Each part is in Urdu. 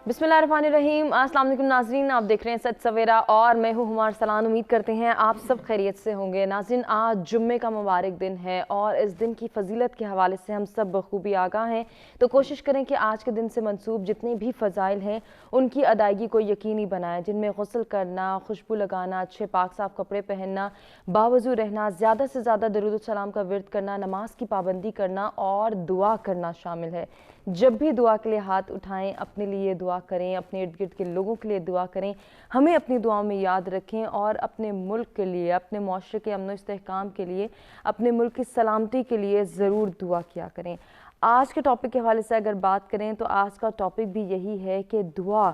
بسم اللہ الرحمن الرحیم۔ السلام علیکم ناظرین، آپ دیکھ رہے ہیں سچ سویرا اور میں ہوں ہمار سلان۔ امید کرتے ہیں آپ سب خیریت سے ہوں گے۔ ناظرین، آج جمعے کا مبارک دن ہے اور اس دن کی فضیلت کے حوالے سے ہم سب بخوبی آگاہ ہیں، تو کوشش کریں کہ آج کے دن سے منسوب جتنے بھی فضائل ہیں ان کی ادائیگی کو یقینی بنائیں، جن میں غسل کرنا، خوشبو لگانا، اچھے پاک صاف کپڑے پہننا، باوضو رہنا، زیادہ سے زیادہ درود و سلام کا ورد کرنا، نماز کی پابندی کرنا اور دعا کرنا شامل ہے۔ جب بھی دعا کے لیے ہاتھ اٹھائیں، اپنے لیے دعا کریں، اپنے ارد گرد کے لوگوں کے لیے دعا کریں، ہمیں اپنی دعاؤں میں یاد رکھیں اور اپنے ملک کے لیے، اپنے معاشرے کے امن و استحکام کے لیے، اپنے ملک کی سلامتی کے لیے ضرور دعا کیا کریں۔ آج کے ٹاپک کے حوالے سے اگر بات کریں تو آج کا ٹاپک بھی یہی ہے کہ دعا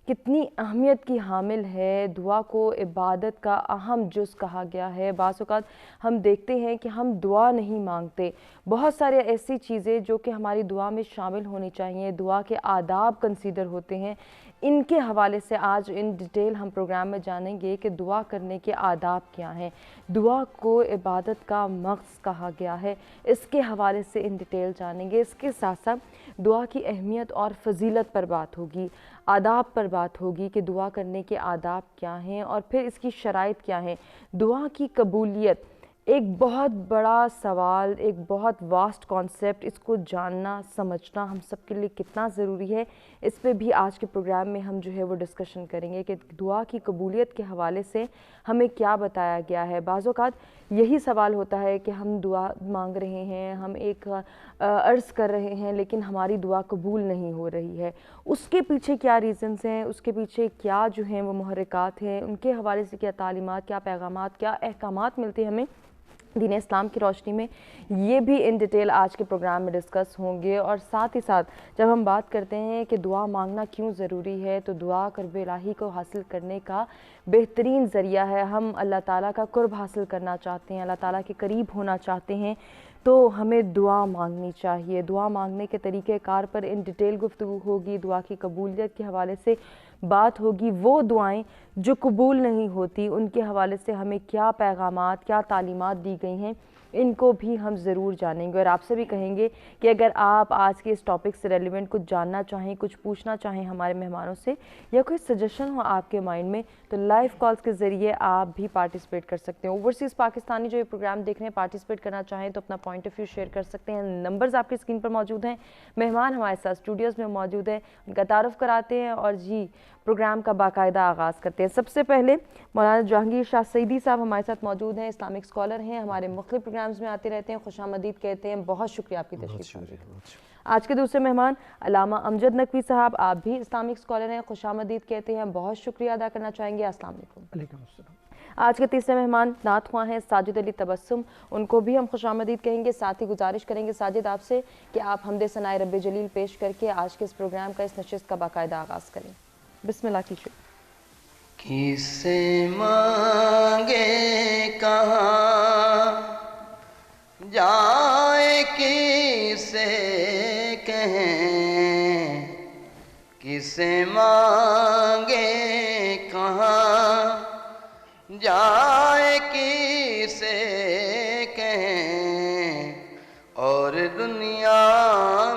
کتنی اہمیت کی حامل ہے۔ دعا کو عبادت کا اہم جز کہا گیا ہے۔ بعض اوقات ہم دیکھتے ہیں کہ ہم دعا نہیں مانگتے، بہت سارے ایسی چیزیں جو کہ ہماری دعا میں شامل ہونی چاہیے، دعا کے آداب کنسیڈر ہوتے ہیں، ان کے حوالے سے آج ان ڈیٹیل ہم پروگرام میں جانیں گے کہ دعا کرنے کے آداب کیا ہیں۔ دعا کو عبادت کا مغز کہا گیا ہے، اس کے حوالے سے ان ڈیٹیل جانیں گے۔ اس کے ساتھ ساتھ دعا کی اہمیت اور فضیلت پر بات ہوگی، آداب پر بات ہوگی کہ دعا کرنے کے آداب کیا ہیں اور پھر اس کی شرائط کیا ہیں۔ دعا کی قبولیت ایک بہت بڑا سوال، ایک بہت واسٹ کانسیپٹ، اس کو جاننا سمجھنا ہم سب کے لیے کتنا ضروری ہے، اس پہ بھی آج کے پروگرام میں ہم جو ہے وہ ڈسکشن کریں گے کہ دعا کی قبولیت کے حوالے سے ہمیں کیا بتایا گیا ہے۔ بعض اوقات یہی سوال ہوتا ہے کہ ہم دعا مانگ رہے ہیں، ہم ایک عرض کر رہے ہیں لیکن ہماری دعا قبول نہیں ہو رہی ہے، اس کے پیچھے کیا ریزنز ہیں، اس کے پیچھے کیا جو ہیں وہ محرکات ہیں، ان کے حوالے سے کیا تعلیمات، کیا پیغامات، کیا احکامات ملتے ہیں ہمیں دین اسلام کی روشنی میں، یہ بھی ان ڈیٹیل آج کے پروگرام میں ڈسکس ہوں گے۔ اور ساتھ ہی ساتھ جب ہم بات کرتے ہیں کہ دعا مانگنا کیوں ضروری ہے، تو دعا قرب الہی کو حاصل کرنے کا بہترین ذریعہ ہے۔ ہم اللہ تعالیٰ کا قرب حاصل کرنا چاہتے ہیں، اللہ تعالیٰ کے قریب ہونا چاہتے ہیں، تو ہمیں دعا مانگنی چاہیے۔ دعا مانگنے کے طریقہ کار پر ان ڈیٹیل گفتگو ہوگی، دعا کی قبولیت کے حوالے سے بات ہوگی، وہ دعائیں جو قبول نہیں ہوتی ان کے حوالے سے ہمیں کیا پیغامات، کیا تعلیمات دی گئی ہیں، ان کو بھی ہم ضرور جانیں گے۔ اور آپ سے بھی کہیں گے کہ اگر آپ آج کے اس ٹاپک سے ریلیونٹ کچھ جاننا چاہیں، کچھ پوچھنا چاہیں ہمارے مہمانوں سے، یا کوئی سجیشن ہو آپ کے مائنڈ میں، تو لائیو کالز کے ذریعے آپ بھی پارٹیسپیٹ کر سکتے ہیں۔ اوورسیز پاکستانی جو یہ پروگرام دیکھ رہے ہیں پارٹیسپیٹ کرنا چاہیں تو اپنا پوائنٹ آف ویو شیئر کر سکتے ہیں۔ نمبرز آپ کی اسکرین پر موجود ہیں، مہمان ہمارے ساتھ اسٹوڈیوز میں موجود ہیں، ان کا تعارف کراتے ہیں اور جی پروگرام کا باقاعدہ آغاز کرتے ہیں۔ سب سے پہلے مولانا جہانگیر شاہ سعیدی صاحب ہمارے ساتھ موجود ہیں، اسلامک اسکالر ہیں، ہمارے مختلف پروگرامز میں آتے رہتے ہیں، خوش آمدید کہتے ہیں، بہت شکریہ آپ کی تشریف آوری۔ آج کے دوسرے مہمان علامہ امجد نقوی صاحب، آپ بھی اسلامک اسکالر ہیں، خوش آمدید کہتے ہیں، بہت شکریہ ادا کرنا چاہیں گے، السلام علیکم۔ علیکم السلام۔ آج کے تیسرے مہمان نعت خواں ہیں ساجد علی تبسم، ان کو بھی ہم خوش آمدید کہیں گے، ساتھ ہی گزارش کریں گے ساجد آپ سے کہ آپ حمد ثنائے رب جلیل پیش کر کے آج کے اس پروگرام کا، اس نشست کا باقاعدہ آغاز کریں۔ بسم اللہ کیجیے۔ کس سے مانگے کہاں جائے، کس سے کہیں، کس سے مانگے کہاں جائے، کس سے کہیں، اور دنیا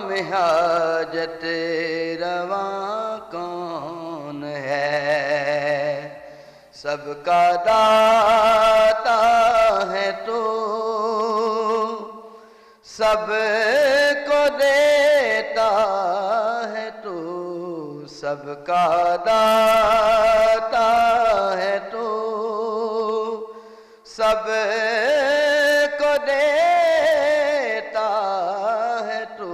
میں حاجت رواں کون ہے؟ سب کا داتا ہے تو، سب کو دیتا ہے تو، سب کا داتا ہے تو، سب کو دیتا ہے تو،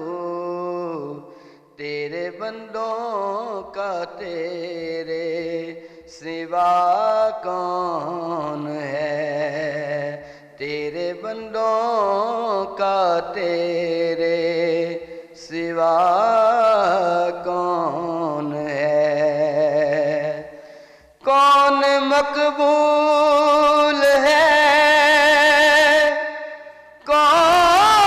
تیرے بندوں کا تیرے سوا کون ہے؟ تیرے بندوں کا تیرے سوا کون ہے؟ کون مقبول ہے، کون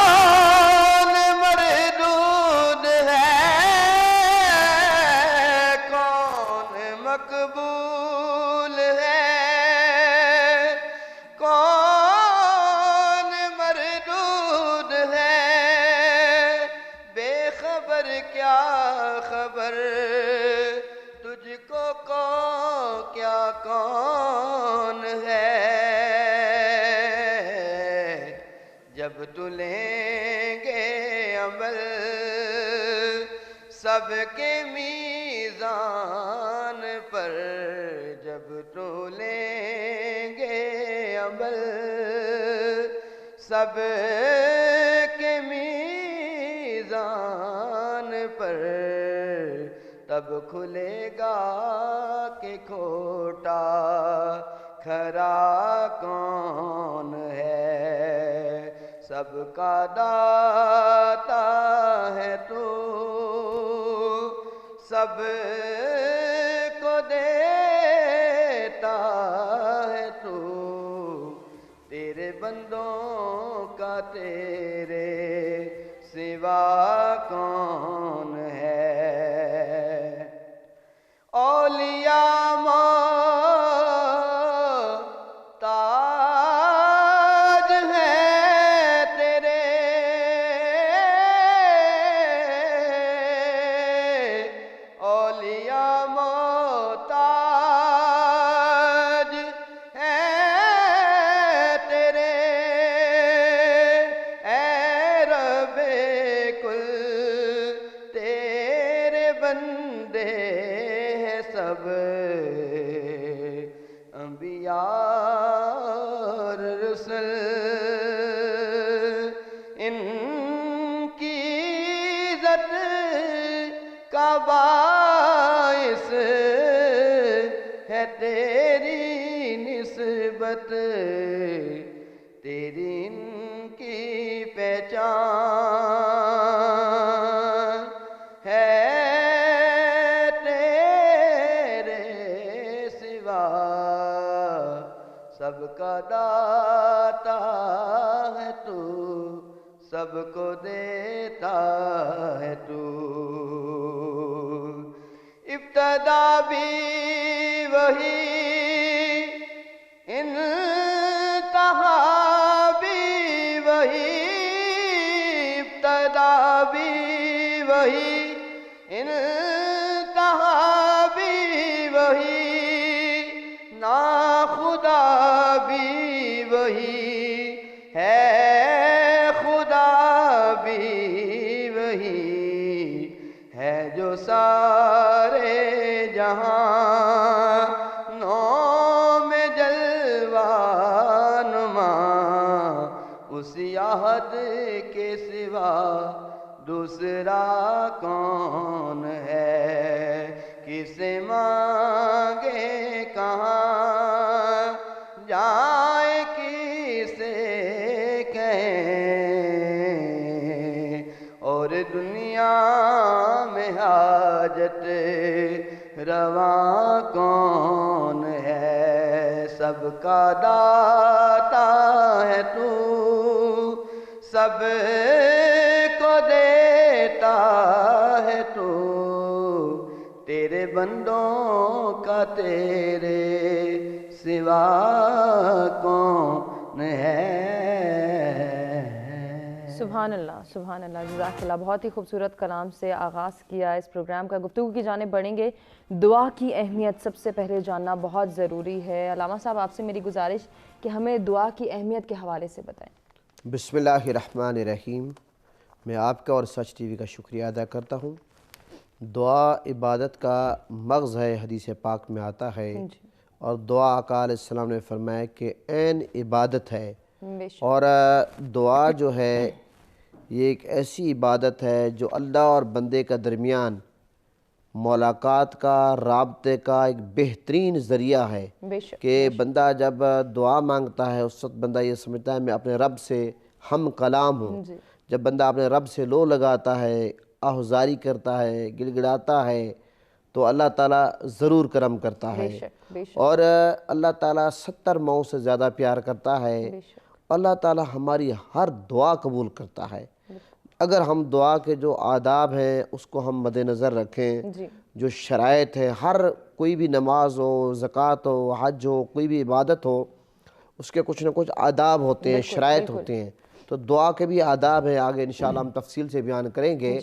مردود ہے؟ کون مقبول ہے، کون مردود ہے؟ بے خبر کیا خبر کون ہے جب تلیں گے عمل سب کے میزان پر جب تلیں گے عمل سب کے میزان پر تب کھلے گا کہ کھوٹا کھرا کون ہے سب کا داتا ہے تو سب کو دیتا ہے تو تیرے بندوں کا تیرے سوا کون ہے اولیاء محتاج ہیں تیرے اولیاء محتاج ہیں تیرے اے رب کل تیرے بندے سب انبیاء اور رسل ان کی عزت کا باعث ہے تیری نسبت تیری ان کی پہچان ہے سب کا داتا ہے تو سب کو دیتا ہے تو ابتدا بھی وہی انتہا بھی وہی ابتدا بھی وہی انتہا بھی وہی نا خدا بھی وہی ہے خدا بھی وہی ہے جو سارے جہانوں میں جلوہ نما اسی احد کے سوا دوسرا کون ہے کسے مانگے کہاں جائے کسے کہیں اور دنیا میں حاجت رواں کون ہے سب کا داتا ہے تو سب کو دیتا ہے تو تیرے بندوں کا تیرے سوا کون ہے سبحان اللہ سبحان اللہ جزاک اللہ بہت ہی خوبصورت کلام سے آغاز کیا اس پروگرام کا گفتگو کی جانب بڑھیں گے دعا کی اہمیت سب سے پہلے جاننا بہت ضروری ہے علامہ صاحب آپ سے میری گزارش کہ ہمیں دعا کی اہمیت کے حوالے سے بتائیں بسم اللہ الرحمن الرحیم میں آپ کا اور سچ ٹی وی کا شکریہ ادا کرتا ہوں دعا عبادت کا مغز ہے حدیث پاک میں آتا ہے اور دعا آقا علیہ السلام نے فرمایا کہ عین عبادت ہے اور دعا جو ہے یہ ایک ایسی عبادت ہے جو اللہ اور بندے کا درمیان ملاقات کا رابطے کا ایک بہترین ذریعہ ہے کہ بندہ جب دعا مانگتا ہے اس وقت بندہ یہ سمجھتا ہے میں اپنے رب سے ہم کلام ہوں جب بندہ اپنے رب سے لو لگاتا ہے آہذاری کرتا ہے گڑ گڑاتا ہے تو اللہ تعالیٰ ضرور کرم کرتا ہے اور اللہ تعالیٰ 70 ماؤں سے زیادہ پیار کرتا ہے اللہ تعالیٰ ہماری ہر دعا قبول کرتا ہے اگر ہم دعا کے جو آداب ہیں اس کو ہم مد نظر رکھیں جو شرائط ہیں ہر کوئی بھی نماز ہو زکوٰۃ ہو حج ہو کوئی بھی عبادت ہو اس کے کچھ نہ کچھ آداب ہوتے ہیں شرائط ہوتے ہیں تو دعا کے بھی آداب ہیں آگے انشاءاللہ ہم تفصیل سے بیان کریں گے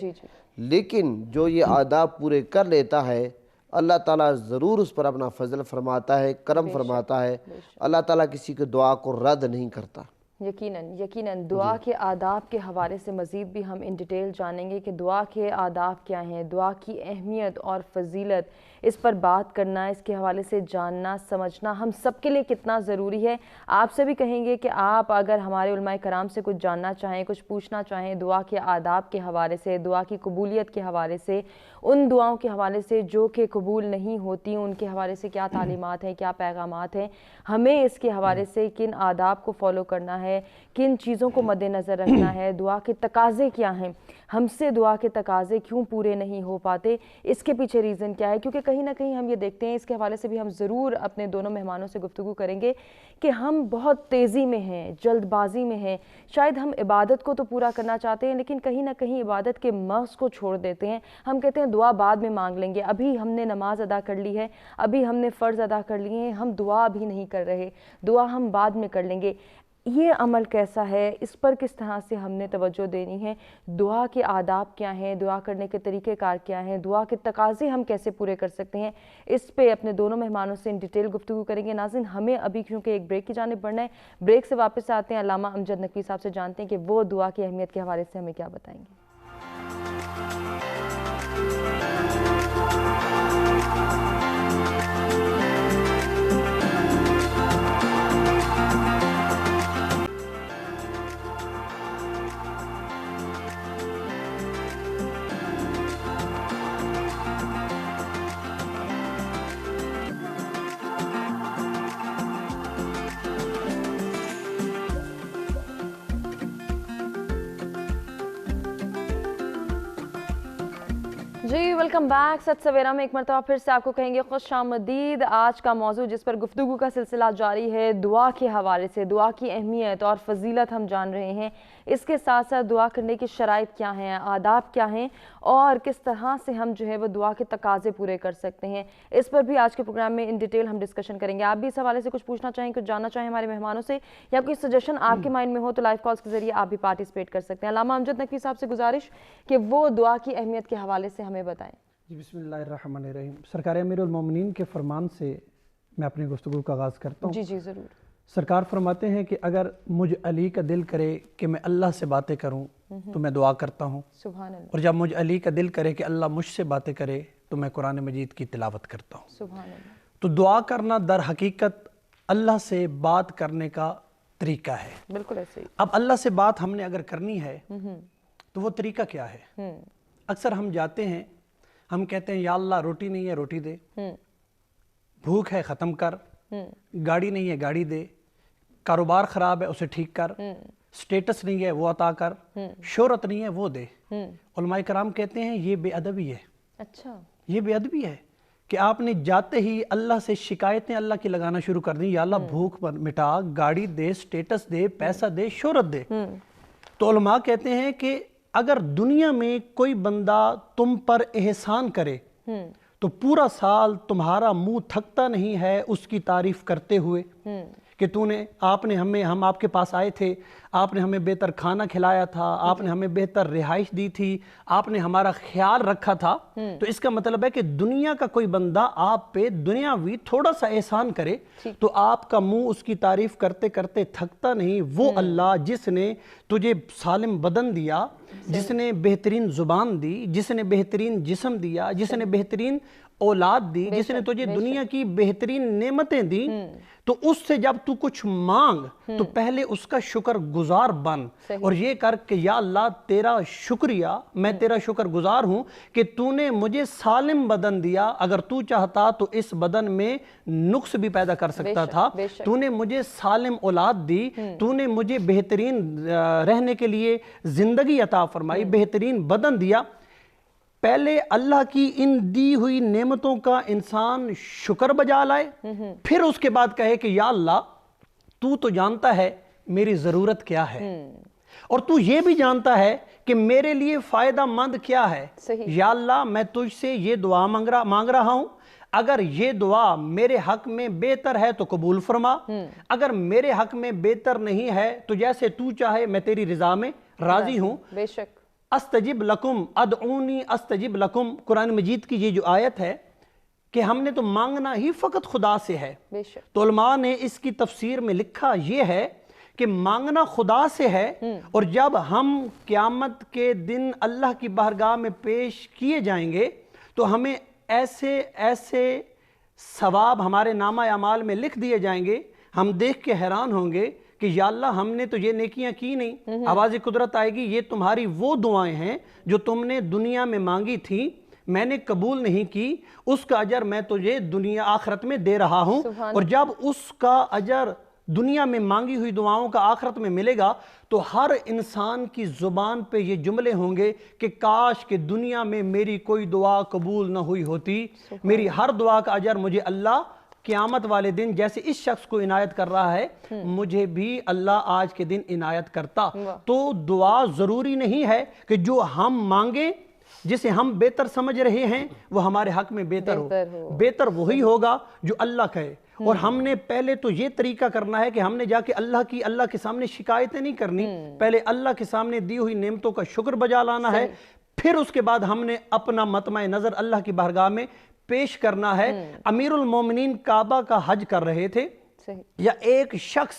لیکن جو یہ آداب پورے کر لیتا ہے اللہ تعالیٰ ضرور اس پر اپنا فضل فرماتا ہے، کرم فرماتا ہے۔ اللہ تعالیٰ کسی کے دعا کو رد نہیں کرتا۔ یقیناً دعا کے آداب کے حوالے سے مزید بھی ہم ان ڈیٹیل جانیں گے کہ دعا کے آداب کیا ہیں، دعا کی اہمیت اور فضیلت، اس پر بات کرنا، اس کے حوالے سے جاننا سمجھنا ہم سب کے لیے کتنا ضروری ہے۔ آپ سے بھی کہیں گے کہ آپ اگر ہمارے علماء کرام سے کچھ جاننا چاہیں، کچھ پوچھنا چاہیں دعا کے آداب کے حوالے سے، دعا کی قبولیت کے حوالے سے، ان دعاؤں کے حوالے سے جو کہ قبول نہیں ہوتی، ان کے حوالے سے کیا تعلیمات ہیں، کیا پیغامات ہیں، ہمیں اس کے حوالے سے کن آداب کو فالو کرنا ہے، کن چیزوں کو مد نظر رکھنا ہے، دعا کے تقاضے کیا ہیں، ہم سے دعا کے تقاضے کیوں پورے نہیں ہو پاتے، اس کے پیچھے ریزن کیا ہے، کیونکہ کہیں نہ کہیں ہم یہ دیکھتے ہیں، اس کے حوالے سے بھی ہم ضرور اپنے دونوں مہمانوں سے گفتگو کریں گے کہ ہم بہت تیزی میں ہیں، جلد بازی میں ہیں، شاید ہم عبادت کو تو پورا کرنا چاہتے ہیں لیکن کہیں نہ کہیں عبادت کے مغز کو چھوڑ دیتے ہیں۔ ہم کہتے ہیں دعا بعد میں مانگ لیں گے، ابھی ہم نے نماز ادا کر لی ہے، ابھی ہم نے فرض ادا کر لیے ہیں، ہم دعا بھی نہیں کر رہے، دعا ہم بعد میں کر لیں گے۔ یہ عمل کیسا ہے، اس پر کس طرح سے ہم نے توجہ دینی ہے، دعا کے آداب کیا ہیں، دعا کرنے کے طریقہ کار کیا ہیں، دعا کے تقاضے ہم کیسے پورے کر سکتے ہیں، اس پہ اپنے دونوں مہمانوں سے ان ڈیٹیل گفتگو کریں گے۔ ناظرین ہمیں ابھی کیونکہ ایک بریک کی جانب بڑھنا ہے، بریک سے واپس آتے ہیں، علامہ امجد نقوی صاحب سے جانتے ہیں کہ وہ دعا کی اہمیت کے حوالے سے ہمیں کیا بتائیں گے۔ جی ویلکم بیک، سچ سویرا میں ایک مرتبہ پھر سے آپ کو کہیں گے خوش آمدید۔ آج کا موضوع جس پر گفتگو کا سلسلہ جاری ہے، دعا کے حوالے سے، دعا کی اہمیت اور فضیلت ہم جان رہے ہیں، اس کے ساتھ ساتھ دعا کرنے کی شرائط کیا ہیں، آداب کیا ہیں اور کس طرح سے ہم جو ہے وہ دعا کے تقاضے پورے کر سکتے ہیں، اس پر بھی آج کے پروگرام میں ان ڈیٹیل ہم ڈسکشن کریں گے۔ آپ بھی اس حوالے سے کچھ پوچھنا چاہیں، کچھ جاننا چاہیں ہمارے مہمانوں سے، یا کوئی سجیشن آپ کے مائنڈ میں ہو تو لائیو کالز کے ذریعے آپ بھی پارٹیسپیٹ کر سکتے ہیں۔ علامہ امجد نقوی صاحب سے گزارش کہ وہ دعا کی اہمیت کے حوالے سے ہمیں بتائیں۔ جی بسم اللہ الرحمن الرحیم۔ سرکار امیر المومنین کے فرمان سے میں اپنی گفتگو کا آغاز کرتا ہوں۔ جی ضرور۔ سرکار فرماتے ہیں کہ اگر مجھ علی کا دل کرے کہ میں اللہ سے باتیں کروں تو میں دعا کرتا ہوں، سبحان اللہ۔ اور جب مجھ علی کا دل کرے کہ اللہ مجھ سے باتیں کرے تو میں قرآن مجید کی تلاوت کرتا ہوں۔ سبحان اللہ۔ تو دعا کرنا در حقیقت اللہ سے بات کرنے کا طریقہ ہے۔ بالکل ایسے ہی۔ اب اللہ سے بات ہم نے اگر کرنی ہے تو وہ طریقہ کیا ہے؟ اکثر ہم جاتے ہیں، ہم کہتے ہیں یا اللہ روٹی نہیں ہے روٹی دے، بھوک ہے ختم کر، گاڑی نہیں ہے گاڑی دے، کاروبار خراب ہے اسے ٹھیک کر، سٹیٹس نہیں ہے وہ عطا کر، شہرت نہیں ہے وہ دے۔ علماء کرام کہتے ہیں یہ بے ادبی ہے۔ اچھا، یہ بے ادبی ہے کہ آپ نے جاتے ہی اللہ سے شکایتیں اللہ کی لگانا شروع کر دیں، یا اللہ بھوک مٹا، گاڑی دے، سٹیٹس دے، پیسہ دے، شہرت دے۔ تو علماء کہتے ہیں کہ اگر دنیا میں کوئی بندہ تم پر احسان کرے تو پورا سال تمہارا منہ تھکتا نہیں ہے اس کی تعریف کرتے ہوئے کہ ہم آپ کے پاس آئے تھے، آپ نے ہمیں بہتر کھانا کھلایا تھا، آپ نے ہمیں بہتر رہائش دی تھی، آپ نے ہمارا خیال رکھا تھا، تو اس کا مطلب ہے کہ دنیا کا کوئی بندہ آپ پہ دنیاوی تھوڑا سا احسان کرے تو آپ کا منہ اس کی تعریف کرتے کرتے تھکتا نہیں۔ وہ اللہ جس نے تجھے سالم بدن دیا، جس نے بہترین زبان دی، جس نے بہترین جسم دیا، جس نے بہترین اولاد دی، جس نے تجھے دنیا کی بہترین نعمتیں دی، تو اس سے جب تو کچھ مانگ تو پہلے اس کا شکر گزار بن، اور یہ کر کہ یا اللہ تیرا شکریہ، میں تیرا شکر گزار ہوں کہ تو نے مجھے سالم بدن دیا، اگر تو چاہتا تو اس بدن میں نقص بھی پیدا کر سکتا تھا، تو نے مجھے سالم اولاد دی، تو نے مجھے بہترین رہنے کے لیے زندگی عطا فرمائی، بہترین بدن دیا۔ پہلے اللہ کی ان دی ہوئی نعمتوں کا انسان شکر بجا لائے، پھر اس کے بعد کہے کہ یا اللہ تو جانتا ہے میری ضرورت کیا ہے، اور تو یہ بھی جانتا ہے کہ میرے لیے فائدہ مند کیا ہے۔ یا اللہ میں تجھ سے یہ دعا مانگ رہا ہوں، اگر یہ دعا میرے حق میں بہتر ہے تو قبول فرما، اگر میرے حق میں بہتر نہیں ہے تو جیسے تو چاہے میں تیری رضا میں راضی ہوں۔ بے شک۔ استجب لکم ادعونی استجب لکم، قرآن مجید کی یہ جو آیت ہے کہ ہم نے تو مانگنا ہی فقط خدا سے ہے۔ بے شک۔ تو علماء نے اس کی تفسیر میں لکھا یہ ہے کہ مانگنا خدا سے ہے، اور جب ہم قیامت کے دن اللہ کی بارگاہ میں پیش کیے جائیں گے تو ہمیں ایسے ایسے ثواب ہمارے نامہ اعمال میں لکھ دیے جائیں گے، ہم دیکھ کے حیران ہوں گے کہ یا اللہ ہم نے تو یہ نیکیاں کی نہیں۔ آواز قدرت آئے گی، یہ تمہاری وہ دعائیں ہیں جو تم نے دنیا میں مانگی تھیں، میں نے قبول نہیں کی، اس کا اجر میں تجھے دنیا آخرت میں دے رہا ہوں۔ اور جب اس کا اجر دنیا میں مانگی ہوئی دعاؤں کا آخرت میں ملے گا تو ہر انسان کی زبان پہ یہ جملے ہوں گے کہ کاش کہ دنیا میں میری کوئی دعا قبول نہ ہوئی ہوتی، میری ہر دعا کا اجر مجھے اللہ قیامت والے دن جیسے اس شخص کو عنایت کر رہا ہے مجھے بھی اللہ آج کے دن عنایت کرتا۔ تو دعا ضروری نہیں ہے کہ جو ہم مانگیں جسے ہم بہتر سمجھ رہے ہیں وہ ہمارے حق میں بہتر ہو، بہتر وہی ہوگا جو اللہ کہے۔ اور ہم نے پہلے تو یہ طریقہ کرنا ہے کہ ہم نے جا کے اللہ کے سامنے شکایتیں نہیں کرنی، پہلے اللہ کے سامنے دی ہوئی نعمتوں کا شکر بجا لانا ہے، پھر اس کے بعد ہم نے اپنا مطمع نظر اللہ کی بارگاہ میں پیش کرنا ہے۔ امیر المومنین کعبہ کا حج کر رہے تھے، یا ایک شخص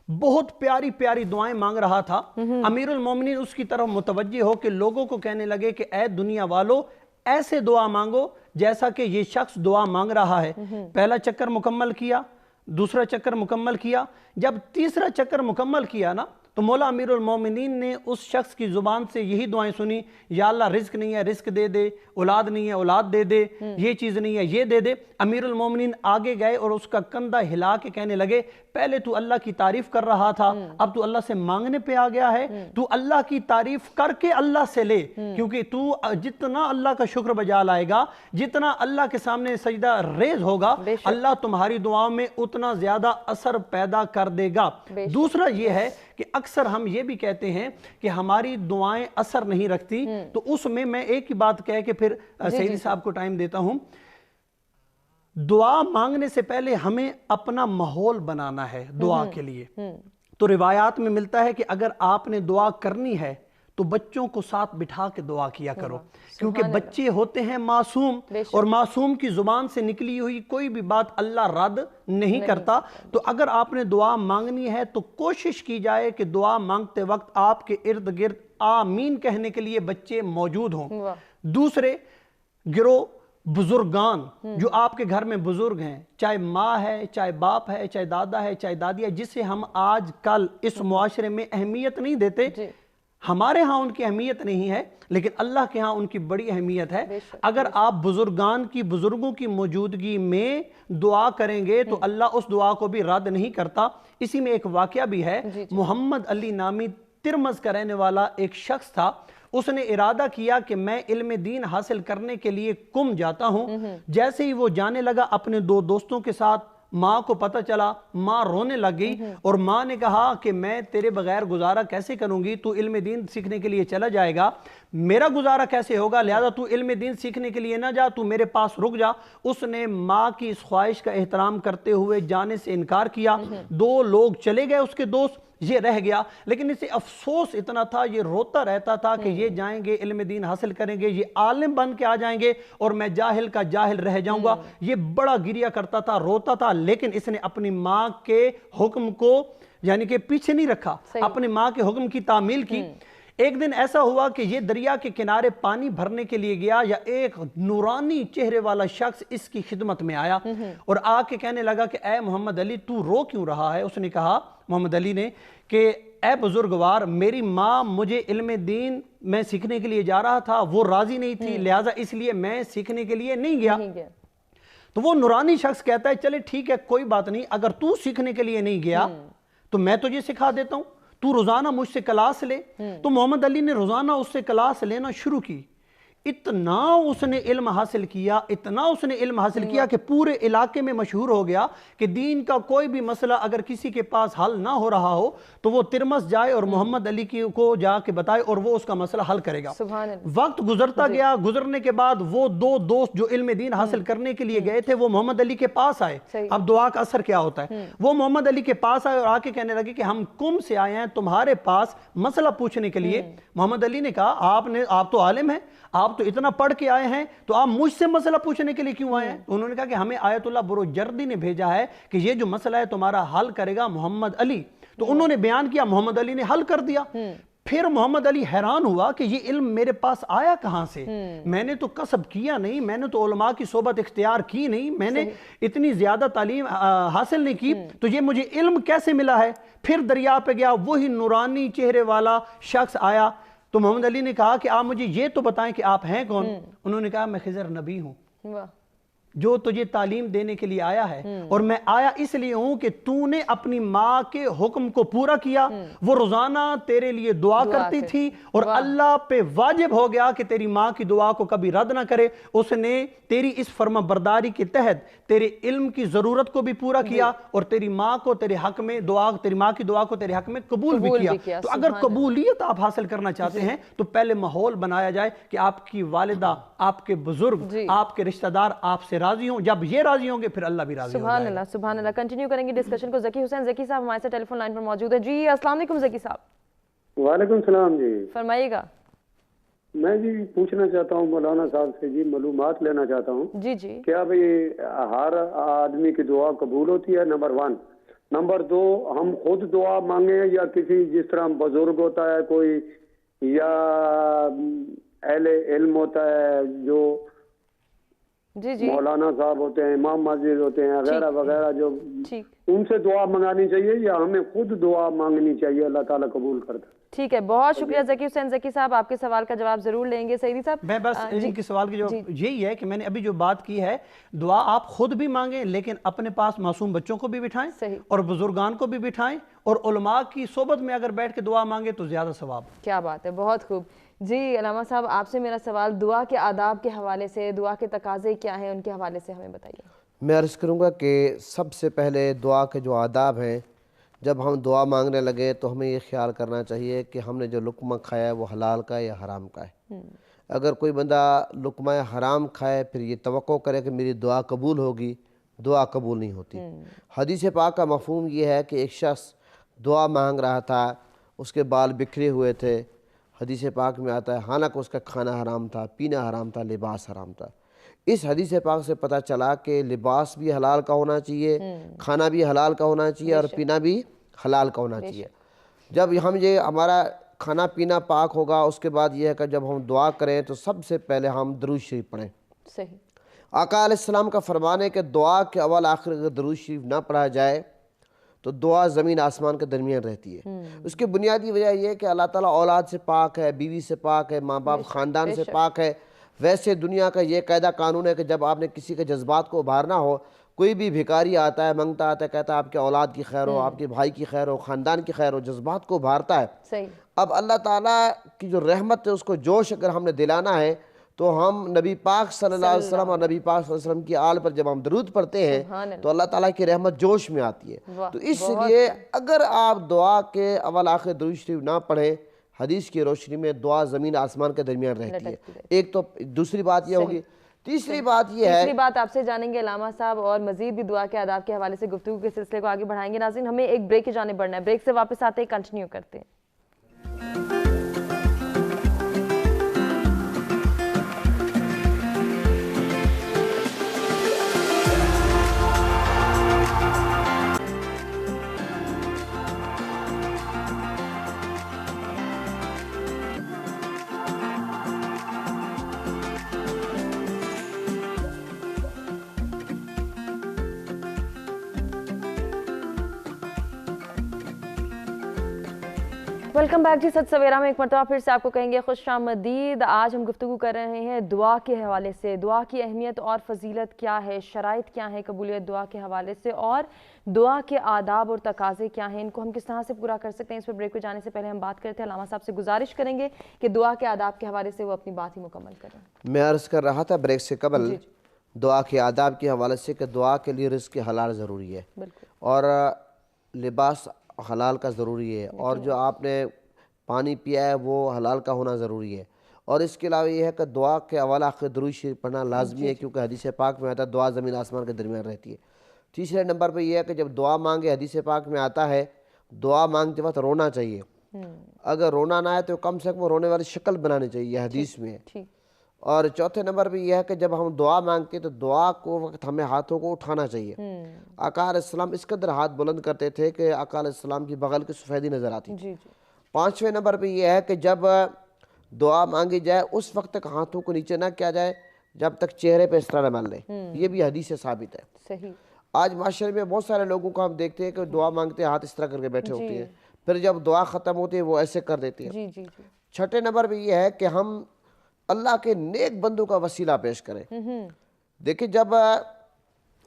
بہت پیاری پیاری دعائیں مانگ رہا تھا، امیر المومنین اس کی طرف متوجہ ہو کے لوگوں کو کہنے لگے کہ اے دنیا والو ایسے دعا مانگو جیسا کہ یہ شخص دعا مانگ رہا ہے۔ پہلا چکر مکمل کیا، دوسرا چکر مکمل کیا، جب تیسرا چکر مکمل کیا نا تو مولا امیر المومنین نے اس شخص کی زبان سے یہی دعائیں سنی، یا اللہ رزق نہیں ہے رزق دے دے، اولاد نہیں ہے اولاد دے دے، یہ چیز نہیں ہے یہ دے دے۔ امیر المومنین آگے گئے اور اس کا کندھا ہلا کے کہنے لگے پہلے تو اللہ کی تعریف کر رہا تھا، اب تو اللہ سے مانگنے پہ آ گیا ہے، تو اللہ کی تعریف کر کے اللہ سے لے، کیونکہ تو جتنا اللہ کا شکر بجا لائے گا، جتنا اللہ کے سامنے سجدہ ریز ہوگا، اللہ تمہاری دعاؤں میں اتنا زیادہ اثر پیدا کر دے گا۔ دوسرا یہ ہے کہ اکثر ہم یہ بھی کہتے ہیں کہ ہماری دعائیں اثر نہیں رکھتی، تو اس میں ایک ہی بات کہہ کے پھر سیدی صاحب کو ٹائم دیتا ہوں۔ دعا مانگنے سے پہلے ہمیں اپنا ماحول بنانا ہے دعا کے لیے۔ تو روایات میں ملتا ہے کہ اگر آپ نے دعا کرنی ہے تو بچوں کو ساتھ بٹھا کے دعا کیا کرو، کیونکہ بچے ہوتے ہیں معصوم، اور معصوم کی زبان سے نکلی ہوئی کوئی بھی بات اللہ رد نہیں کرتا۔ تو اگر آپ نے دعا مانگنی ہے تو کوشش کی جائے کہ دعا مانگتے وقت آپ کے ارد گرد آمین کہنے کے لیے بچے موجود ہوں۔ دوسرے گروہ بزرگان جو آپ کے گھر میں بزرگ ہیں، چاہے ماں ہے، چاہے باپ ہے، چاہے دادا ہے، چاہے دادی ہے، جسے ہم آج کل اس معاشرے میں اہمیت نہیں دیتے، ہمارے ہاں ان کی اہمیت نہیں ہے لیکن اللہ کے ہاں ان کی بڑی اہمیت ہے۔ اگر آپ بزرگوں کی موجودگی میں دعا کریں گے تو اللہ اس دعا کو بھی رد نہیں کرتا۔ اسی میں ایک واقعہ بھی ہے، محمد علی نامی ترمز کا رہنے والا ایک شخص تھا، اس نے ارادہ کیا کہ میں علم دین حاصل کرنے کے لیے قم جاتا ہوں۔ جیسے ہی وہ جانے لگا اپنے دو دوستوں کے ساتھ، ماں کو پتہ چلا، ماں رونے لگ گئی، اور ماں نے کہا کہ میں تیرے بغیر گزارا کیسے کروں گی، تو علم دین سیکھنے کے لیے چلا جائے گا، میرا گزارا کیسے ہوگا، لہذا تو علم دین سیکھنے کے لیے نہ جا، تو میرے پاس رک جا۔ اس نے ماں کی اس خواہش کا احترام کرتے ہوئے جانے سے انکار کیا۔ دو لوگ چلے گئے اس کے دوست، یہ رہ گیا، لیکن اسے افسوس اتنا تھا، یہ روتا رہتا تھا کہ یہ جائیں گے علم دین حاصل کریں گے، یہ عالم بن کے آ جائیں گے اور میں جاہل کا جاہل رہ جاؤں گا۔ یہ بڑا گریا کرتا تھا، روتا تھا، لیکن اس نے اپنی ماں کے حکم کو یعنی کہ پیچھے نہیں رکھا، اپنی ماں کے حکم کی تعمیل کی۔ ایک دن ایسا ہوا کہ یہ دریا کے کنارے پانی بھرنے کے لیے گیا، یا ایک نورانی چہرے والا شخص اس کی خدمت میں آیا اور آ کے کہنے لگا کہ اے محمد علی تو رو کیوں رہا ہے؟ اس نے کہا، محمد علی نے، کہ اے بزرگوار میری ماں مجھے علم دین میں سیکھنے کے لیے جا رہا تھا، وہ راضی نہیں تھی، لہٰذا اس لیے میں سیکھنے کے لیے نہیں گیا۔ تو وہ نورانی شخص کہتا ہے چلے ٹھیک ہے کوئی بات نہیں، اگر تو سیکھنے کے لیے نہیں گیا تو میں تجھے سکھا دیتا ہوں، تو روزانہ مجھ سے کلاس لے۔ تو محمد علی نے روزانہ اس سے کلاس لینا شروع کی۔ اتنا اس نے علم حاصل کیا کہ پورے علاقے میں مشہور ہو گیا کہ دین کا کوئی بھی مسئلہ اگر کسی کے پاس حل نہ ہو رہا ہو تو وہ ترمس جائے اور محمد علی کو جا کے بتائے اور وہ اس کا مسئلہ حل کرے گا۔ وقت گزرتا گیا، گزرنے کے بعد وہ دو دوست جو علم دین حاصل کرنے کے لیے گئے تھے وہ محمد علی کے پاس آئے۔ اب دعا کا اثر کیا ہوتا ہے، وہ محمد علی کے پاس آئے اور آ کے کہنے لگے کہ ہم قم سے آئے ہیں تمہارے پاس مسئلہ پوچھنے کے لیے۔ محمد علی نے کہا آپ تو عالم ہیں، آپ آپ تو اتنا پڑھ کے آئے ہیں تو آپ مجھ سے مسئلہ پوچھنے کے لیے کیوں آئے ہیں؟ انہوں نے کہا کہ ہمیں آیت اللہ بروجردی نے بھیجا ہے کہ یہ جو مسئلہ ہے تمہارا حل کرے گا محمد علی. تو انہوں نے بیان کیا, محمد علی نے حل کر دیا. پھر محمد علی حیران ہوا کہ یہ علم میرے پاس آیا کہاں سے؟ میں نے تو کسب کیا نہیں, میں نے تو علماء کی صحبت اختیار کی نہیں, میں نے اتنی زیادہ تعلیم حاصل نہیں کی, تو یہ مجھے علم کیسے ملا ہے؟ پھر دریا پہ گیا, وہی نورانی چہرے والا شخص آیا. تو محمد علی نے کہا کہ آپ مجھے یہ تو بتائیں کہ آپ ہیں کون؟ انہوں نے کہا میں خضر نبی ہوں جو تجھے تعلیم دینے کے لیے آیا ہے, اور میں آیا اس لیے ہوں کہ تو نے اپنی ماں کے حکم کو پورا کیا. وہ روزانہ تیرے لیے دعا کرتی تھی اور اللہ پہ واجب ہو گیا کہ تیری ماں کی دعا کو کبھی رد نہ کرے. اس نے تیری اس فرما برداری کے تحت تیرے علم کی ضرورت کو بھی پورا کیا اور تیری ماں کو تیرے حق میں دعا, تیری ماں کی دعا کو تیرے حق میں قبول بھی کیا. تو اگر قبولیت آپ حاصل کرنا چاہتے ہیں تو پہلے ماحول بنایا جائے کہ آپ کی والدہ, آپ کے بزرگ, آپ کے رشتہ دار آپ سے راضی ہوں. جب یہ راضی ہوں گے پھر اللہ بھی راضی ہو جائے گا. سبحان اللہ, سبحان اللہ. کنٹینیو کریں گے ڈسکشن کو. ذکی حسین ذکی صاحب ہمارے ساتھ ٹیلی فون لائن پر موجود ہے. جی السلام علیکم ذکی صاحب. وعلیکم السلام. جی فرمائیے گا. میں جی پوچھنا چاہتا ہوں مولانا صاحب سے, جی معلومات لینا چاہتا ہوں. جی جی. کیا بھئی ہر آدمی کی دعا قبول ہوتی ہے؟ نمبر 1. نمبر 2, ہم خود دعا مانگیں یا کسی, جس طرح بزرگ ہوتا ہے کوئی یا اہل علم ہوتا ہے جو جی جی مولانا صاحب ہوتے ہیں, امام مسجد ہوتے ہیں وغیرہ وغیرہ, جو ان سے دعا منگانی چاہیے یا ہمیں خود دعا مانگنی چاہیے؟ اللہ تعالیٰ قبول کرتا ہے. ٹھیک ہے, بہت شکریہ ذکی حسین ذکی صاحب. آپ کے سوال کا جواب ضرور لیں گے. سعیدی صاحب میں بس ان کے سوال کی جواب یہی ہے کہ میں نے ابھی جو بات کی ہے, دعا آپ خود بھی مانگیں لیکن اپنے پاس معصوم بچوں کو بھی بٹھائیں اور بزرگان کو بھی بٹھائیں, اور علماء کی صحبت میں اگر بیٹھ کے دعا مانگے تو زیادہ ثواب. کیا بات ہے, بہت خوب. جی علامہ صاحب آپ سے میرا سوال دعا کے آداب کے حوالے سے, دعا کے تقاضے کیا ہیں ان کے حوالے سے ہمیں بتائیے. میں عرض کروں گا کہ سب سے پہلے دعا کے جو آداب ہیں, جب ہم دعا مانگنے لگے تو ہمیں یہ خیال کرنا چاہیے کہ ہم نے جو لقمہ کھایا ہے وہ حلال کا ہے یا حرام کا ہے. اگر کوئی بندہ لقمہ حرام کھائے پھر یہ توقع کرے کہ میری دعا قبول ہوگی, دعا قبول نہیں ہوتی. حدیث پاک کا مفہوم یہ ہے کہ ایک شخص دعا مانگ رہا تھا, اس کے بال بکھرے ہوئے تھے. حدیث پاک میں آتا ہے حالانکہ اس کا کھانا حرام تھا, پینا حرام تھا, لباس حرام تھا. اس حدیث پاک سے پتہ چلا کہ لباس بھی حلال کا ہونا چاہیے, کھانا بھی حلال کا ہونا چاہیے اور پینا بھی حلال کا ہونا چاہیے. جب ہم یہ ہمارا کھانا پینا پاک ہوگا, اس کے بعد یہ ہے کہ جب ہم دعا کریں تو سب سے پہلے ہم درود شریف پڑھیں. صحیح. آقا علیہ السلام کا فرمان ہے کہ دعا کے اول آخر اگر درود شریف نہ پڑھا جائے تو دعا زمین آسمان کے درمیان رہتی ہے. اس کی بنیادی وجہ یہ ہے کہ اللہ تعالیٰ اولاد سے پاک ہے, بیوی سے پاک ہے, ماں باپ خاندان سے پاک ہے. ویسے دنیا کا یہ قاعدہ قانون ہے کہ جب آپ نے کسی کے جذبات کو ابھارنا ہو, کوئی بھی بھکاری آتا ہے, منگتا آتا ہے, کہتا ہے آپ کے اولاد کی خیر ہو, آپ کے بھائی کی خیر ہو, خاندان کی خیر ہو, جذبات کو ابھارتا ہے. صحیح. اب اللہ تعالیٰ کی جو رحمت ہے اس کو جوش اگر ہم نے دلانا ہے تو ہم نبی پاک صلی اللہ علیہ وسلم اور نبی پاک صلی اللہ علیہ وسلم کی آل پر جب ہم درود پڑھتے ہیں تو اللہ تعالیٰ کی رحمت جوش میں آتی ہے. تو اس لیے اگر آپ دعا کے اول آخر درود شریف نہ پڑھیں, حدیث کی روشنی میں دعا زمین آسمان کے درمیان رہتی ہے. ایک تو دوسری بات یہ ہوگی. تیسری بات یہ ہے, تیسری بات آپ سے جانیں گے علامہ صاحب, اور مزید بھی دعا کے آداب کے حوالے سے گفتگو کے سلسلے کو آگے بڑھائیں گے. ناظرین ہمیں ایک بریک کی جانب بڑھنا ہے, بریک سے واپس آتے ہیں کنٹینیو کرتے ہیں. Welcome back. جی ست سویرا میں ایک مرتبہ پھر سے آپ کو کہیں گے خوش آمدید. آج ہم گفتگو کر رہے ہیں دعا کے حوالے سے, دعا کی اہمیت اور فضیلت کیا ہے, شرائط کیا ہے قبولیت دعا کے حوالے سے, اور دعا کے آداب اور تقاضے کیا ہیں, ان کو ہم کس طرح سے پورا کر سکتے ہیں. اس پر بریک پہ جانے سے پہلے ہم بات کرتے ہیں, علامہ صاحب سے گزارش کریں گے کہ دعا کے آداب کے حوالے سے وہ اپنی بات ہی مکمل کریں. میں عرض کر رہا تھا بریک سے قبل دعا کے آداب کے حوالے سے کہ دعا کے لیے رزق حلال ضروری ہے اور لباس حلال کا ضروری ہے, اور جو آپ نے پانی پیا ہے وہ حلال کا ہونا ضروری ہے. اور اس کے علاوہ یہ ہے کہ دعا کے اول آخر درود شریف پڑھنا لازمی ہے کیونکہ حدیث پاک میں آتا ہے دعا زمین آسمان کے درمیان رہتی ہے. تیسرے نمبر پہ یہ ہے کہ جب دعا مانگے, حدیث پاک میں آتا ہے دعا مانگتے وقت رونا چاہیے. اگر رونا نہ آئے تو کم سے کم رونے والی شکل بنانی چاہیے, یہ حدیث میں ہے. اور چوتھے نمبر پہ یہ ہے کہ جب ہم دعا مانگتے ہیں تو دعا کو وقت ہمیں ہاتھوں کو اٹھانا چاہیے. آقا علیہ السلام اس قدر ہاتھ بلند کرتے تھے کہ آقا علیہ السلام کی بغل کی سفیدی نظر آتی تھی. پانچویں نمبر پہ یہ ہے کہ جب دعا مانگی جائے اس وقت تک ہاتھوں کو نیچے نہ کیا جائے جب تک چہرے پہ اس طرح نہ مل لے. یہ بھی حدیث سے ثابت ہے. صحیح. آج معاشرے میں بہت سارے لوگوں کو ہم دیکھتے ہیں کہ دعا مانگتے ہیں ہاتھ اس طرح کر کے بیٹھے ہوتے ہیں, پھر جب دعا ختم ہوتی ہے وہ ایسے کر دیتے ہیں. چھٹے نمبر پہ یہ ہے کہ ہم اللہ کے نیک بندوں کا وسیلہ پیش کریں. دیکھیں جب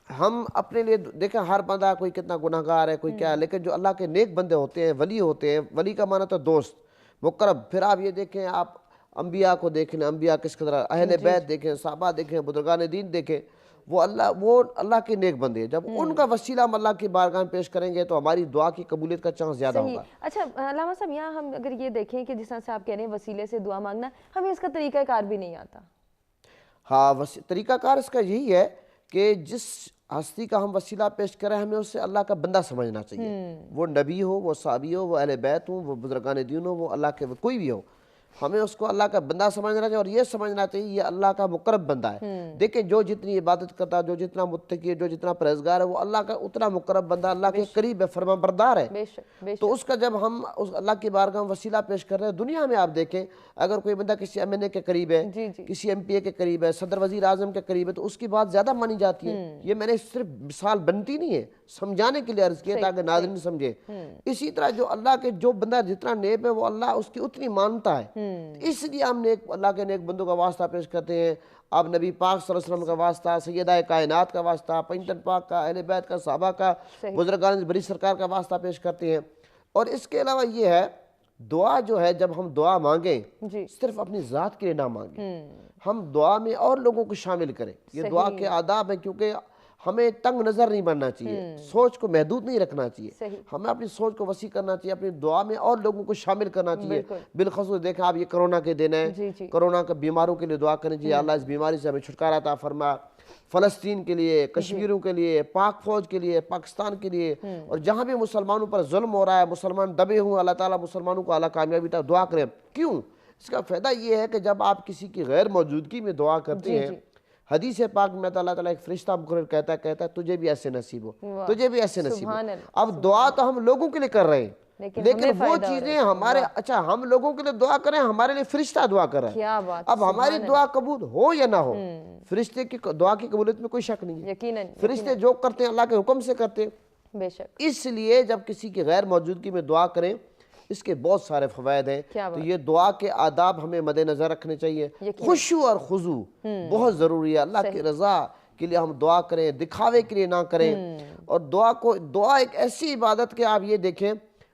ہم اپنے لیے دیکھیں ہر بندہ کوئی کتنا گناہگار ہے کوئی کیا ہے, لیکن جو اللہ کے نیک بندے ہوتے ہیں ولی ہوتے ہیں, ولی کا معنی تو دوست مقرب. پھر آپ یہ دیکھیں آپ انبیاء کو دیکھیں, انبیاء کس قدر, اہل بیت دیکھیں, صحابہ دیکھیں, بزرگان دین دیکھیں, وہ اللہ کے نیک بندے ہیں. جب ان کا وسیلہ ہم اللہ کی بارگاہ میں پیش کریں گے تو ہماری دعا کی قبولیت کا چانس زیادہ ہوگا. اچھا علامہ صاحب, یہاں ہم اگر یہ دیکھیں کہ جس طرح سے آپ کہہ رہے ہیں وسیلے سے دعا مانگنا, ہمیں اس کا طریقہ کار بھی نہیں آتا. ہاں, طریقہ کار اس کا یہی ہے کہ جس ہستی کا ہم وسیلہ پیش کریں ہمیں اس سے اللہ کا بندہ سمجھنا چاہیے. وہ نبی ہو, وہ صحابی ہو, وہ اہل بیت ہوں, وہ بزرگان دین ہو, وہ اللہ کے کوئی بھی ہو, ہمیں اس کو اللہ کا بندہ سمجھنا چاہیے اور یہ سمجھنا چاہیے یہ اللہ کا مقرب بندہ ہے. دیکھیں جو جتنی عبادت کرتا ہے, جو جتنا متقی ہے, جو جتنا پرہیزگار ہے, وہ اللہ کا اتنا مقرب بندہ, اللہ کے قریب ہے, فرمان بردار ہے. تو اس کا جب ہم اس اللہ کی بارگاہ میں وسیلہ پیش کر رہے ہیں, دنیا میں آپ دیکھیں اگر کوئی بندہ کسی MNA کے قریب ہے, کسی MP کے قریب ہے, صدر وزیر اعظم کے قریب ہے, تو اس کی بات زیادہ مانی جاتی ہے. یہ میں نے صرف مثال بنتی نہیں ہے, سمجھانے کے لیے عرض کیا تاکہ ناظرین سمجھے. اسی طرح جو اللہ کے جو بندہ جتنا نیک ہے وہ اللہ اس کی اتنی مانتا ہے. اس لیے ہم اللہ کے نیک بندوں کا واسطہ پیش کرتے ہیں. آپ نبی پاک صلی اللہ علیہ وسلم کا واسطہ, سیدہ کائنات کا واسطہ, پنجتن پاک کا, اہل بیت کا, صحابہ کا, بزرگان بری سرکار کا واسطہ پیش کرتے ہیں. اور اس کے علاوہ یہ ہے دعا جو ہے جب ہم دعا مانگیں صرف اپنی ذات کے لیے نہ مانگیں, ہم دعا میں اور لوگوں کو شامل کریں. یہ دعا کے آداب ہیں, کیونکہ ہمیں تنگ نظر نہیں بننا چاہیے, سوچ کو محدود نہیں رکھنا چاہیے, ہمیں اپنی سوچ کو وسیع کرنا چاہیے, اپنی دعا میں اور لوگوں کو شامل کرنا چاہیے. بالخصوص دیکھیں آپ یہ کرونا کے دن ہے, کرونا کے بیماروں کے لیے دعا کرنی چاہیے, اللہ اس بیماری سے ہمیں چھٹکارا عطا فرما. فلسطین کے لیے, کشمیروں کے لیے, پاک فوج کے لیے, پاکستان کے لیے, اور جہاں بھی مسلمانوں پر ظلم ہو رہا ہے, مسلمان دبے ہوں, اللہ تعالیٰ مسلمانوں کو اللہ کامیابی عطا دعا کریں. کیوں؟ اس کا فائدہ یہ ہے کہ جب آپ کسی کی غیر موجودگی میں دعا کرتے ہیں, حدیث پاک میں اللہ تعالیٰ ایک فرشتہ مقرر کہتا ہے تجھے بھی ایسے نصیب ہو, تجھے بھی ایسے نصیب ہو. اب دعا تو ہم لوگوں کے لیے کر رہے ہیں, لیکن وہ چیزیں ہمارے, اچھا ہم لوگوں کے لیے دعا کریں, ہمارے لیے فرشتہ دعا کر رہا ہے. اب ہماری دعا قبول ہو یا نہ ہو, فرشتے کی دعا کی قبولیت میں کوئی شک نہیں ہے. فرشتے جو کرتے ہیں اللہ کے حکم سے کرتے ہیں. اس لیے جب کسی کی غیر موجودگی میں دعا کریں اس کے بہت سارے فوائد ہیں. تو یہ دعا کے آداب ہمیں مد نظر رکھنے چاہیے. خشوع اور خضوع بہت ضروری ہے. اللہ کی رضا کے لیے ہم دعا کریں, دکھاوے کے لیے نہ کریں. اور دعا ایک ایسی عبادت کہ آپ یہ دیکھیں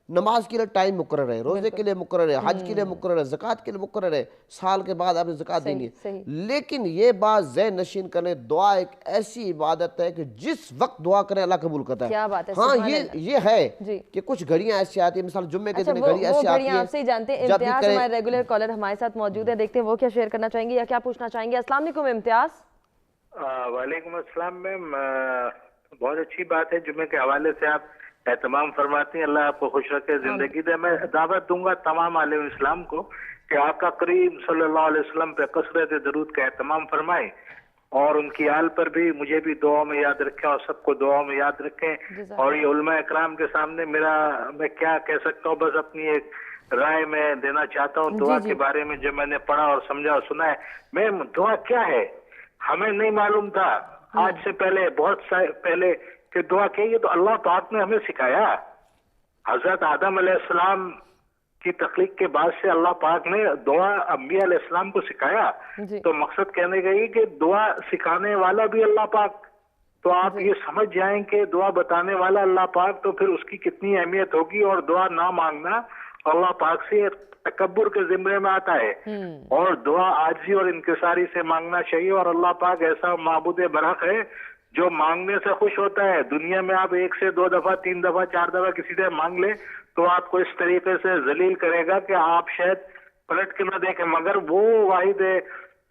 نماز کے لیے ٹائم مقرر ہے, روزے کے لیے مقرر ہے, حج کے لیے مقرر ہے, زکوٰۃ کے لیے مقرر ہے, سال کے بعد آپ نے زکوٰۃ دینی ہے. لیکن یہ بات ذہن نشین کر لیں, دعا ایک ایسی عبادت ہے کہ جس وقت دعا کریں اللہ قبول کرتا ہے. ہاں یہ ہے کہ کچھ گھڑیاں ایسی آتی ہیں, مثال جمعے کے دن گھڑی ایسی آتی ہے. آپ سے ہی جانتے ہیں, امتیاز ہمارے ریگولر کالر ہمارے ساتھ موجود ہے, دیکھتے ہیں وہ کیا شیئر کرنا چاہیں گے یا کیا پوچھنا چاہیں گے. السلام علیکم امتیاز. وعلیکم السلام میم, بہت اچھی بات ہے جمعے کے حوالے سے آپ اہتمام فرماتی ہیں, اللہ آپ کو خوش رکھے, زندگی دے. میں دعوت دوں گا تمام عالم اسلام کو کہ آقا کریم صلی اللہ علیہ وسلم پہ کثرت درود کا اہتمام فرمائیں, اور ان کی آل پر بھی مجھے بھی دعاؤں میں یاد رکھیں اور سب کو دعاؤں میں یاد رکھیں. اور یہ علماء اکرام کے سامنے میں کیا کہہ سکتا ہوں, بس اپنی ایک رائے میں دینا چاہتا ہوں دعا کے بارے میں جو میں نے پڑھا اور سمجھا اور سنا ہے. میں دعا کیا ہے ہمیں نہیں معلوم تھا, آج سے پہلے بہت پہلے کہ دعا کہیے تو اللہ پاک نے ہمیں سکھایا. حضرت آدم علیہ السلام کی تخلیق کے بعد سے اللہ پاک نے دعا انبیاء علیہ السلام کو سکھایا. تو مقصد کہنے کا یہ کہ دعا سکھانے والا بھی اللہ پاک, تو آپ یہ سمجھ جائیں کہ دعا بتانے والا اللہ پاک, تو پھر اس کی کتنی اہمیت ہوگی. اور دعا نہ مانگنا اللہ پاک سے تکبر کے زمرے میں آتا ہے, اور دعا عاجزی اور انکساری سے مانگنا چاہیے. اور اللہ پاک ایسا معبود برحق ہے جو مانگنے سے خوش ہوتا ہے. دنیا میں آپ 1 سے 2 دفعہ 3 دفعہ 4 دفعہ کسی سے مانگ لیں تو آپ کو اس طریقے سے ذلیل کرے گا کہ آپ شاید پلٹ کے نہ دیکھیں, مگر وہ واحد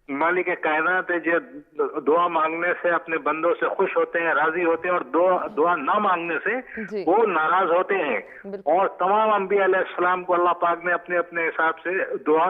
مالک کائنات ہے جو دعا مانگنے سے اپنے بندوں سے خوش ہوتے ہیں, راضی ہوتے ہیں, اور دعا نہ مانگنے سے وہ ناراض ہوتے ہیں. اور تمام انبیاء علیہ السلام کو اللہ پاک نے اپنے اپنے حساب سے دعا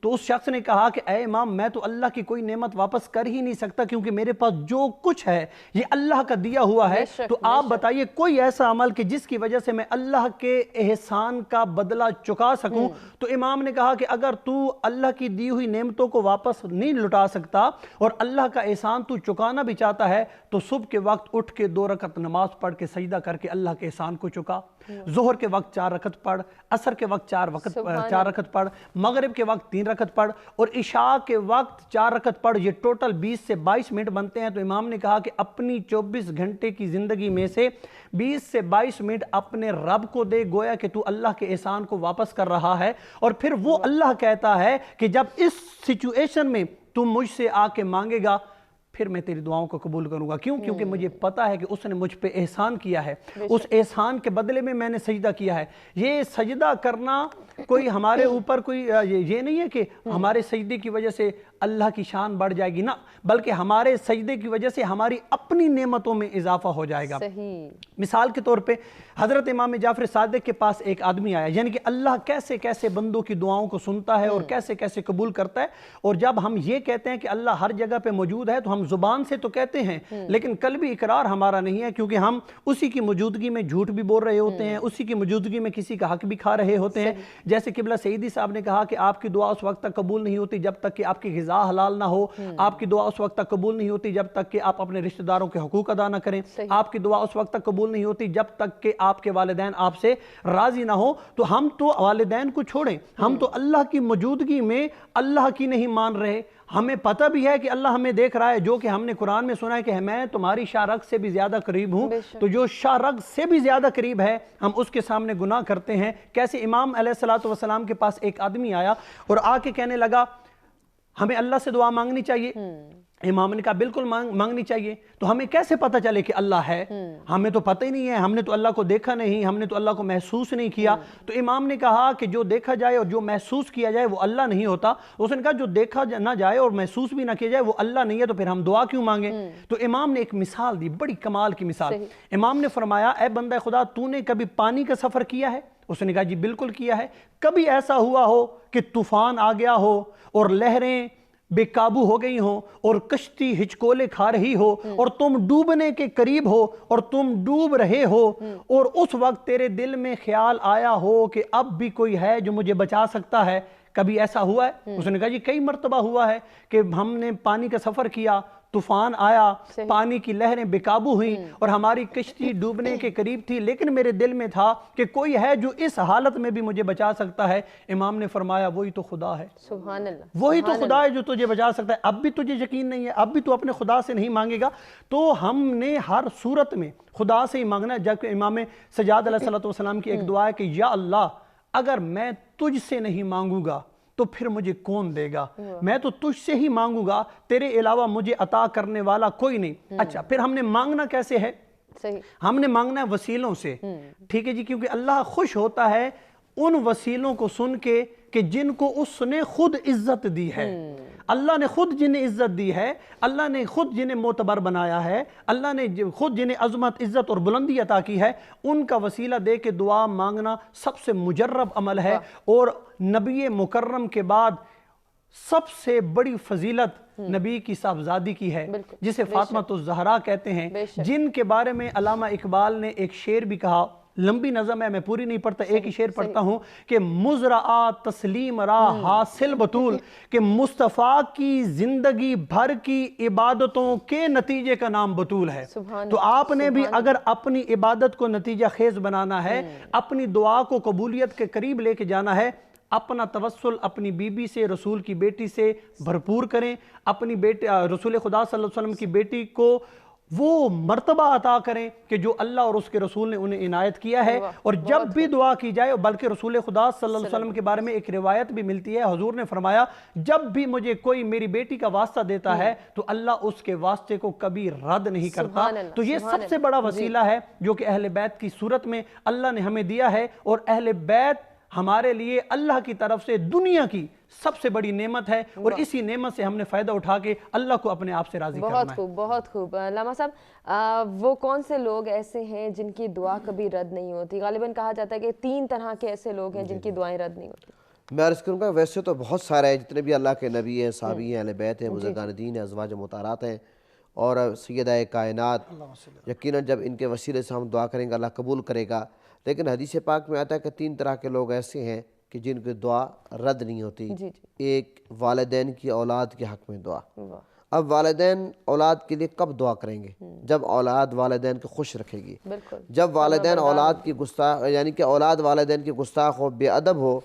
تو اس شخص نے کہا کہ اے امام میں تو اللہ کی کوئی نعمت واپس کر ہی نہیں سکتا کیونکہ میرے پاس جو کچھ ہے یہ اللہ کا دیا ہوا ہے، تو آپ بتائیے کوئی ایسا عمل کہ جس کی وجہ سے میں اللہ کے احسان کا بدلہ چکا سکوں؟ تو امام نے کہا کہ اگر تو اللہ کی دی ہوئی نعمتوں کو واپس نہیں لٹا سکتا اور اللہ کا احسان تو چکانا بھی چاہتا ہے تو صبح کے وقت اٹھ کے 2 رکعت نماز پڑھ کے سجدہ کر کے اللہ کے احسان کو چکا، ظہر کے وقت 4 رکعت پڑھ، عصر کے وقت 4 رکعت پڑھ، مغرب کے وقت 3 رکعت پڑھ اور عشاء کے وقت 4 رکعت پڑھ، یہ ٹوٹل 20 سے 22 منٹ بنتے ہیں۔ تو امام نے کہا کہ اپنی 24 گھنٹے کی زندگی میں سے 20 سے 22 منٹ اپنے رب کو دے، گویا کہ تو اللہ کے احسان کو واپس کر رہا ہے، اور پھر وہ اللہ کہتا ہے کہ جب اس سچویشن میں تم مجھ سے آ کے مانگے گا پھر میں تیری دعاؤں کو قبول کروں گا۔ کیوں؟ کیونکہ مجھے پتا ہے کہ اس نے مجھ پہ احسان کیا ہے، اس احسان کے بدلے میں نے سجدہ کیا ہے۔ یہ سجدہ کرنا کوئی ہمارے اوپر کوئی یہ نہیں ہے کہ ہمارے سجدے کی وجہ سے اللہ کی شان بڑھ جائے گی، نہ، بلکہ ہمارے سجدے کی وجہ سے ہماری اپنی نعمتوں میں اضافہ ہو جائے گا۔ مثال کے طور پہ حضرت امام جعفر صادق کے پاس ایک آدمی آیا، یعنی کہ اللہ کیسے کیسے بندوں کی دعاؤں کو سنتا ہے اور کیسے کیسے قبول کرتا ہے، اور جب ہم یہ کہتے ہیں کہ اللہ ہر جگہ پہ موجود ہے تو ہم زبان سے تو کہتے ہیں لیکن قلبی اقرار ہمارا نہیں ہے، کیونکہ ہم اسی کی موجودگی میں جھوٹ بھی بول رہے ہوتے ہیں، اسی کی موجودگی میں کسی کا حق بھی کھا رہے ہوتے ہیں۔ جیسے قبلہ سعیدی صاحب نے کہا کہ آپ کی دعا اس وقت تک قبول نہیں ہوتی جب تک کہ آپ کی غذا حلال نہ ہو، آپ کی دعا اس وقت تک قبول نہیں ہوتی جب تک کہ آپ اپنے رشتہ داروں کے حقوق ادا نہ کریں، آپ کی دعا اس وقت تک قبول نہیں ہوتی جب تک کہ آپ کے والدین آپ سے راضی نہ ہو۔ تو ہم تو والدین کو چھوڑیں، ہم تو اللہ کی موجودگی میں اللہ کی نہیں مان رہے۔ ہمیں پتہ بھی ہے کہ اللہ ہمیں دیکھ رہا ہے، جو کہ ہم نے قرآن میں سنا ہے کہ میں تمہاری شاہ رگ سے بھی زیادہ قریب ہوں، تو جو شاہ رگ سے بھی زیادہ قریب ہے ہم اس کے سامنے گناہ کرتے ہیں۔ کیسے امام علیہ السلام کے پاس ایک آدمی آیا اور آ کے کہنے لگا ہمیں اللہ سے دعا مانگنی چاہیے۔ امام نے کہا بالکل مانگنی چاہیے۔ تو ہمیں کیسے پتہ چلے کہ اللہ ہے؟ ہمیں تو پتہ ہی نہیں ہے، ہم نے تو اللہ کو دیکھا نہیں، ہم نے تو اللہ کو محسوس نہیں کیا۔ تو امام نے کہا کہ جو دیکھا جائے اور جو محسوس کیا جائے وہ اللہ نہیں ہوتا۔ اس نے کہا جو دیکھا نہ جائے اور محسوس بھی نہ کیا جائے وہ اللہ نہیں ہے، تو پھر ہم دعا کیوں مانگیں؟ تو امام نے ایک مثال دی، بڑی کمال کی مثال۔ امام نے فرمایا اے بندہ خدا تو نے کبھی پانی کا سفر کیا ہے؟ اس نے کہا جی بالکل کیا ہے۔ کبھی ایسا ہوا ہو کہ طوفان آ گیا ہو اور لہریں بے قابو ہو گئی ہوں اور کشتی ہچکولے کھا رہی ہو اور تم ڈوبنے کے قریب ہو اور تم ڈوب رہے ہو اور اس وقت تیرے دل میں خیال آیا ہو کہ اب بھی کوئی ہے جو مجھے بچا سکتا ہے؟ کبھی ایسا ہوا ہے؟ اس نے کہا جی کئی مرتبہ ہوا ہے کہ ہم نے پانی کا سفر کیا، طوفان آیا، پانی کی لہریں بے قابو ہوئیں اور ہماری کشتی ڈوبنے کے قریب تھی، لیکن میرے دل میں تھا کہ کوئی ہے جو اس حالت میں بھی مجھے بچا سکتا ہے۔ امام نے فرمایا وہی تو خدا ہے، سبحان اللہ، وہی تو خدا ہے جو تجھے بچا سکتا ہے۔ اب بھی تجھے یقین نہیں ہے، اب بھی تو اپنے خدا سے نہیں مانگے گا، تو ہم نے ہر صورت میں خدا سے ہی مانگنا ہے۔ جبکہ امام سجاد علیہ السلام کی ایک دعا ہے کہ یا اللہ اگر میں تجھ سے نہیں مانگوں گا تو پھر مجھے کون دے گا؟ میں تو تجھ سے ہی مانگوں گا، تیرے علاوہ مجھے عطا کرنے والا کوئی نہیں۔ اچھا پھر ہم نے مانگنا کیسے ہے؟ ہم نے مانگنا ہے وسیلوں سے، ٹھیک ہے جی، کیونکہ اللہ خوش ہوتا ہے ان وسیلوں کو سن کے کہ جن کو اس نے خود عزت دی ہے۔ اللہ نے خود جنہیں عزت دی ہے، اللہ نے خود جنہیں معتبر بنایا ہے، اللہ نے خود جنہیں عظمت، عزت اور بلندی عطا کی ہے، ان کا وسیلہ دے کے دعا مانگنا سب سے مجرب عمل ہے۔ اور نبی مکرم کے بعد سب سے بڑی فضیلت نبی کی صاحبزادی کی ہے، جسے فاطمہ الزہرا کہتے ہیں، جن کے بارے میں علامہ اقبال نے ایک شعر بھی کہا، لمبی نظم ہے میں پوری نہیں پڑھتا، ایک ہی شعر پڑھتا ہوں کہ مزرعہ تسلیم را حاصل بطول، کہ مصطفیٰ کی زندگی بھر کی عبادتوں کے نتیجے کا نام بطول ہے۔ تو آپ نے بھی اگر اپنی عبادت کو نتیجہ خیز بنانا ہے، اپنی دعا کو قبولیت کے قریب لے کے جانا ہے، اپنا توسل اپنی بی بی سے، رسول کی بیٹی سے بھرپور کریں، اپنی بیٹی رسول خدا صلی اللہ علیہ وسلم کی بیٹی کو وہ مرتبہ عطا کریں کہ جو اللہ اور اس کے رسول نے انہیں عنایت کیا ہے۔ اور جب بھی دعا کی جائے، بلکہ رسول خدا صلی اللہ علیہ وسلم کے بارے میں ایک روایت بھی ملتی ہے، حضور نے فرمایا جب بھی مجھے کوئی میری بیٹی کا واسطہ دیتا ہے تو اللہ اس کے واسطے کو کبھی رد نہیں کرتا۔ تو یہ سب سے بڑا وسیلہ ہے جو کہ اہل بیت کی صورت میں اللہ نے ہمیں دیا ہے، اور اہل بیت ہمارے لیے اللہ کی طرف سے دنیا کی سب سے بڑی نعمت ہے، اور اسی نعمت سے ہم نے فائدہ اٹھا کے اللہ کو اپنے آپ سے راضی کرنا ہے۔ بہت خوب، بہت خوب۔ علامہ صاحب وہ کون سے لوگ ایسے ہیں جن کی دعا کبھی رد نہیں ہوتی؟ غالباً کہا جاتا ہے کہ 3 طرح کے ایسے لوگ ہیں جن کی دعائیں رد نہیں ہوتی۔ میں عرض کروں گا ویسے تو بہت سارے ہیں جتنے بھی اللہ کے نبی ہیں، صحابی ہیں، اہل بیت ہیں، بزرگان دین ہیں، ازواج مطہرات ہیں اور سیدہ کائنات، یقیناً جب ان کے وسیلے سے ہم دعا کریں گے اللہ قبول کرے گا۔ لیکن حدیث پاک میں آتا ہے کہ 3 طرح کے لوگ ایسے ہیں کہ جن کی دعا رد نہیں ہوتی۔ ایک والدین کی اولاد کے حق میں دعا۔ اب والدین اولاد کے لیے کب دعا کریں گے؟ جب اولاد والدین کو خوش رکھے گی، جب والدین اولاد کی گستاخ یعنی کہ اولاد والدین کی گستاخ ہو، بے ادب ہو،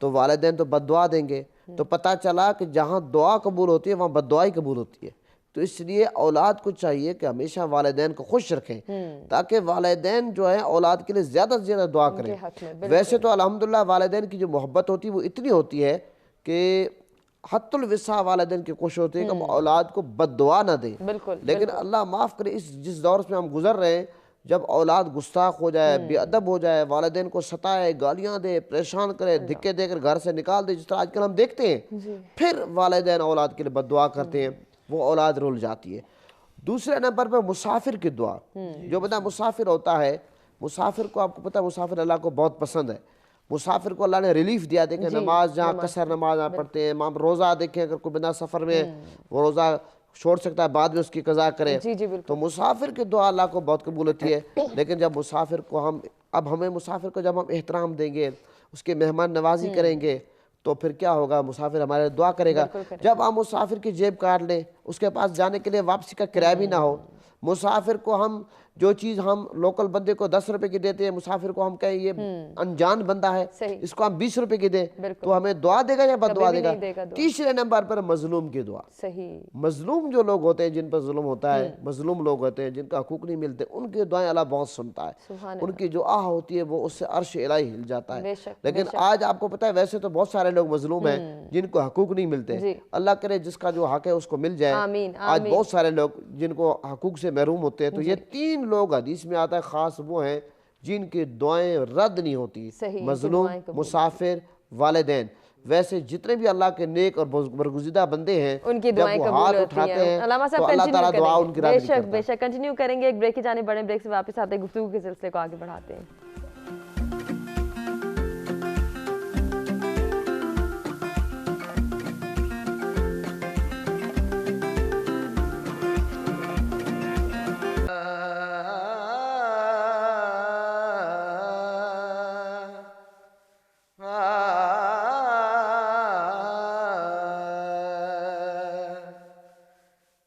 تو والدین تو بد دعا دیں گے۔ تو پتہ چلا کہ جہاں دعا قبول ہوتی ہے وہاں بد دعا ہی قبول ہوتی ہے۔ تو اس لیے اولاد کو چاہیے کہ ہمیشہ والدین کو خوش رکھیں تاکہ والدین جو ہے اولاد کے لیے زیادہ سے زیادہ دعا کریں۔ ویسے تو الحمدللہ والدین کی جو محبت ہوتی ہے وہ اتنی ہوتی ہے کہ حت الوسع والدین کی کوشش ہوتی ہے کہ ہم اولاد کو بد دعا نہ دیں۔ لیکن اللہ معاف کرے، جس دور میں ہم گزر رہے ہیں، جب اولاد گستاخ ہو جائے، بے ادب ہو جائے، والدین کو ستائے، گالیاں دے، پریشان کرے، دھکے دے کر گھر سے نکال دے، جس طرح آج کل ہم دیکھتے ہیں، پھر والدین اولاد کے لیے بد دعا کرتے ہیں، وہ اولاد رول جاتی ہے۔ دوسرے نمبر پہ مسافر کی دعا۔ جو بندہ مسافر ہوتا ہے، مسافر کو آپ کو پتہ ہے مسافر اللہ کو بہت پسند ہے۔ مسافر کو اللہ نے ریلیف دیا، دیکھیں نماز جہاں قصر نماز پڑھتے ہیں، روزہ دیکھیں اگر کوئی بندہ سفر میں وہ روزہ چھوڑ سکتا ہے، بعد میں اس کی قضا کرے، تو مسافر کی دعا اللہ کو بہت قبول ہوتی ہے۔ لیکن جب مسافر کو ہمیں مسافر کو جب ہم احترام دیں گے، اس کے مہمان نوازی کریں گے، تو پھر کیا ہوگا؟ مسافر ہمارے دعا کرے گا۔ جب ہم مسافر کی جیب کاٹ لیں، اس کے پاس جانے کے لیے واپسی کا کرایہ بھی نہ ہو، مسافر کو ہم جو چیز ہم لوکل بندے کو 10 روپے کی دیتے ہیں، مسافر کو ہم کہیں یہ انجان بندہ ہے، اس کو ہم 20 روپے کی دیں، تو ہمیں دعا دے گا یا بد دعا دے گا؟ تیسرے نمبر پر مظلوم کی دعا۔ مظلوم جو لوگ ہوتے ہیں، جن پر ظلم ہوتا ہے، مظلوم لوگ ہوتے ہیں جن کا حقوق نہیں ملتے، ان کی دعائیں اللہ بہت سنتا ہے۔ ان کی جو آہ ہوتی ہے وہ اس سے عرش الہی ہل جاتا ہے۔ لیکن آج آپ کو پتہ ہے ویسے تو بہت سارے لوگ مظلوم ہیں جن کو حقوق نہیں ملتے، اللہ کرے جس کا جو حق ہے اس کو مل جائے۔ آج بہت سارے لوگ جن کو حقوق سے محروم ہوتے ہیں، تو یہ 3 لوگ حدیث میں آتا ہے خاص وہ ہیں جن کی دعائیں رد نہیں ہوتی، مظلوم، مسافر، والدین۔ ویسے جتنے بھی اللہ کے نیک اور برگزیدہ بندے ہیں، ان کی دعائیں جب وہ قبول ہاتھ ہوتی اٹھاتے ہیں۔ ہیں علامہ تو صاحب اللہ تعالیٰ دعا ان کی رد نہیں کرتا۔ بے شک کنٹینیو کریں گے، ایک بریک کی جانب بڑھیں، بریک سے واپس آتے ہیں، گفتگو کے سلسلے کو آگے بڑھاتے ہیں۔